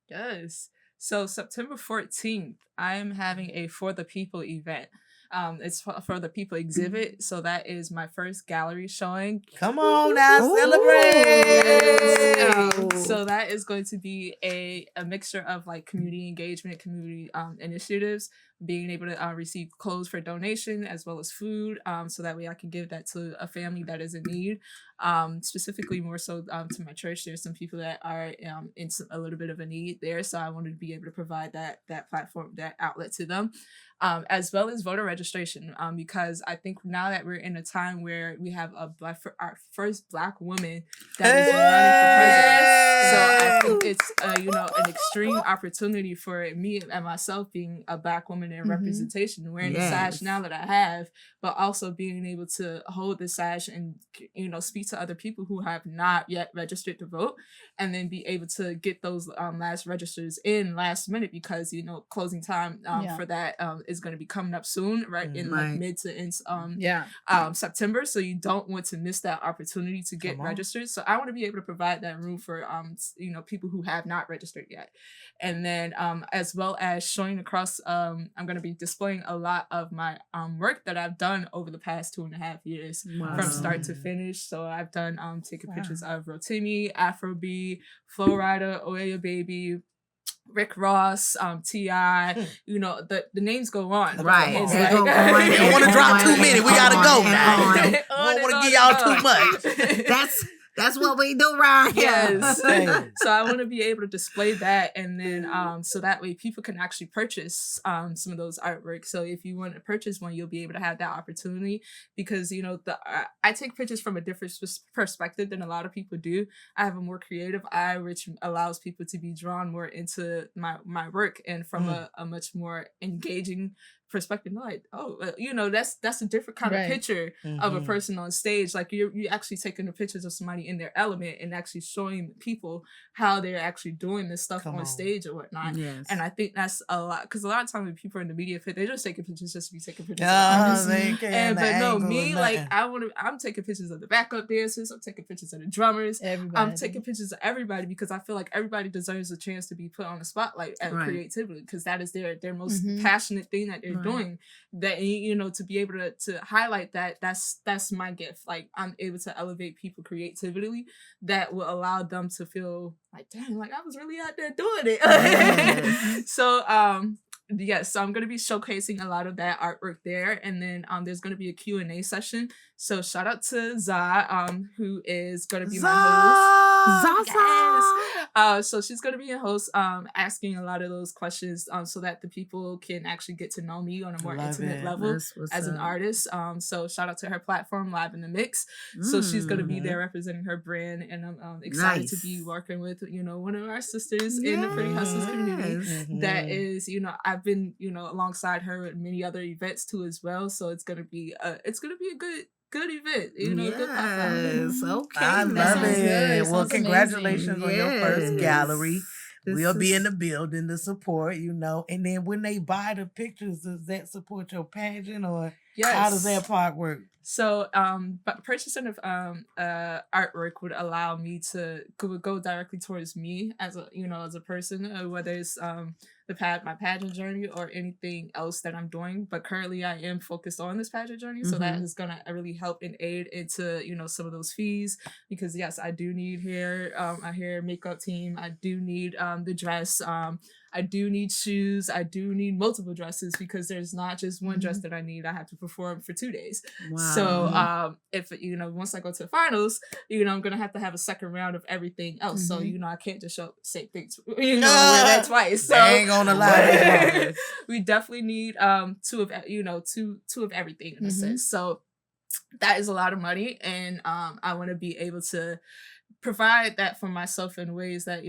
Yes. So September 14th, I am having a For the People event. It's for the People exhibit. So that is my first gallery showing. Come on now, Ooh. celebrate! So that is going to be a mixture of like community engagement, community initiatives, being able to receive clothes for donation as well as food, so that way I can give that to a family that is in need. Specifically more so to my church. There's some people that are in a little bit of a need there, so I wanted to be able to provide that platform, that outlet to them. As well as voter registration, because I think now that we're in a time where we have our first Black woman that is running for president. So I think it's an extreme opportunity for me and myself, being a Black woman in representation, wearing the sash now that I have, but also being able to hold the sash and speak to other people who have not yet registered to vote, and then be able to get those last registers in last minute, because closing time for that is going to be coming up soon, right in like mid to end September. So you don't want to miss that opportunity to get registered. So I want to be able to provide that room for people who have not registered yet. And then as well as showing across, I'm going to be displaying a lot of my work that I've done over the past 2.5 years from start to finish. So I've done taking pictures of Rotimi, Afrobeat, Flow Rider, Oya Baby, Rick Ross, T.I., the names go on. Right. It's They like, go on We don't want to drop too many. We got to go and now. on. We don't want to give y'all too much. That's That's what we do right here. Yes. Hey. So I want to be able to display that, and then so that way people can actually purchase some of those artworks. So if you want to purchase one, you'll be able to have that opportunity, because I take pictures from a different perspective than a lot of people do. I have a more creative eye, which allows people to be drawn more into my work, and from a much more engaging perspective. Like, that's a different kind of picture of a person on stage. Like you actually taking the pictures of somebody in their element and actually showing people how they're actually doing this stuff on stage or whatnot. Yes. And I think that's a lot, because a lot of times when people are in the media fit, they're just taking pictures just to be taking pictures. I'm taking pictures of the backup dancers. I'm taking pictures of the drummers. I'm taking pictures of everybody, because I feel like everybody deserves a chance to be put on the spotlight at creativity, because that is their most passionate thing that they're doing. That, to be able to highlight that's my gift. Like, I'm able to elevate people creatively, that will allow them to feel like, dang, like I was really out there doing it. So so I'm going to be showcasing a lot of that artwork there, and then there's going to be a Q&A session. So shout out to Za, who is going to be my host. Yes. So she's going to be a host, asking a lot of those questions, so that the people can actually get to know me on a more intimate level as an artist. So shout out to her platform, Live in the Mix. So she's going to be there representing her brand, and I'm excited to be working with one of our sisters in the Pretty Hustlers community. That is, I've been alongside her at many other events too as well. So it's going to be a good event, good platform. Okay. I love it. Good. Well, Sounds congratulations on your first gallery. We'll be in the the building to support, and then when they buy the pictures, does that support your pageant, or how does that part work? So, but purchasing of artwork would allow me to go directly towards me as a person, whether it's my pageant journey or anything else that I'm doing. But currently, I am focused on this pageant journey, so that is gonna really help and aid into some of those fees, because yes, I do need hair, a hair makeup team. I do need the dress. I do need shoes. I do need multiple dresses, because there's not just one dress that I need. I have to perform for 2 days. Wow. So if once I go to the finals, I'm gonna have to have a second round of everything else. So I can't just show the same things. Wear that twice. So I ain't gonna lie. we definitely need two of everything in a sense. So that is a lot of money, and I want to be able to provide that for myself in ways that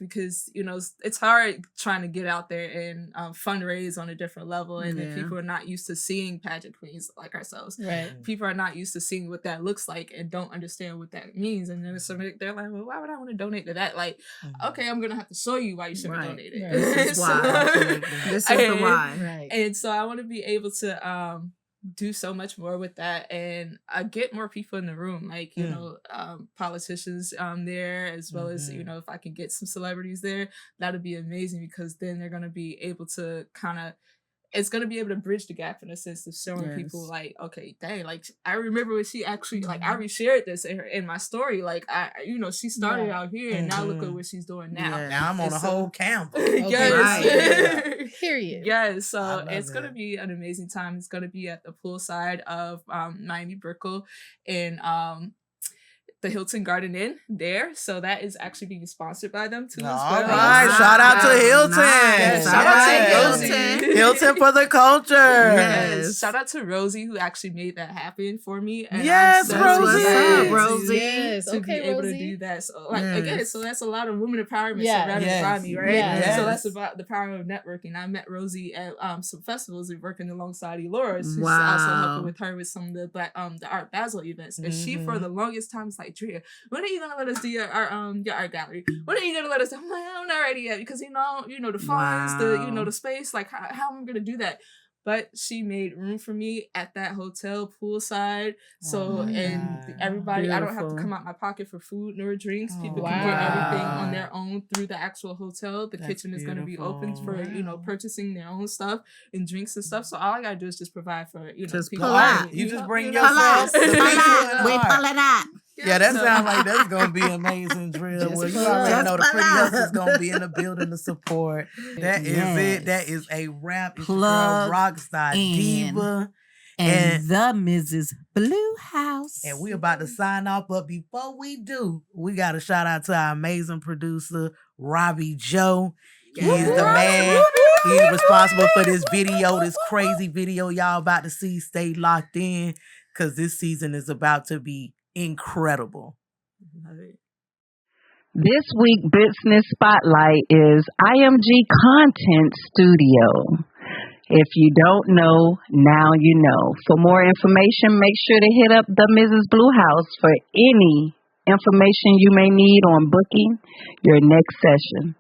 because it's hard trying to get out there and fundraise on a different level, and then people are not used to seeing pageant queens like ourselves. People are not used to seeing what that looks like and don't understand what that means, and then so they're like, well, why would I want to donate to that? Like, okay, I'm gonna have to show you why you should have donated. This is why. This is the why. And so I want to be able to do so much more with that, and get more people in the room, like politicians there, as well as if I can get some celebrities there, that'll be amazing, because then they're going to be able to it's going to be able to bridge the gap in a sense of showing people like, okay, dang, like I remember when she actually like I reshared this in my story, like I she started out here and now look at what she's doing now. Now I'm on a whole canvas. Period. Yes, so it's going to be an amazing time. It's going to be at the poolside of Miami Brickell in the Hilton Garden Inn there. So that is actually being sponsored by them too. All right. Shout out to Hilton. Nice. Shout out to Rosie. Hilton for the culture. Yes. Shout out to Rosie, who actually made that happen for me. And yes, Rosie. What's up, Rosie? Yes. To be able to do that. So again, so that's a lot of women empowerment surrounded by me, right? Yes. So that's about the power of networking. I met Rosie at some festivals and working alongside Elora. Who's also helping with her with some of the Black the Art Basel events. And she for the longest time was like, Drea, when are you gonna let us do your art gallery? When are you gonna let us? I'm like, I'm not ready yet, because the funds, the space, like how am I gonna do that? But she made room for me at that hotel poolside. So everybody, I don't have to come out my pocket for food nor drinks. People can get everything on their own through the actual hotel. The kitchen is going to be open for purchasing their own stuff and drinks and stuff. So all I gotta do is just provide for just people. pull out. You just bring yourself. We pull it out. Yeah, that sounds like that's gonna be amazing, Drill. Well, you already know the Pretty Hustlers gonna be in the building to support. That is it. That is a wrap. It's your girl, Rockstar Diva. and the Mrs. Blue House. And we about to sign off, but before we do, we got to shout out to our amazing producer, Robbie Joe. He is the man. He's responsible for this video, this crazy video y'all about to see. Stay locked in, because this season is about to be incredible. This week Business Spotlight is IMG Content Studio. If you don't know, now you know. For more information, make sure to hit up the Mrs. Blue House for any information you may need on booking your next session.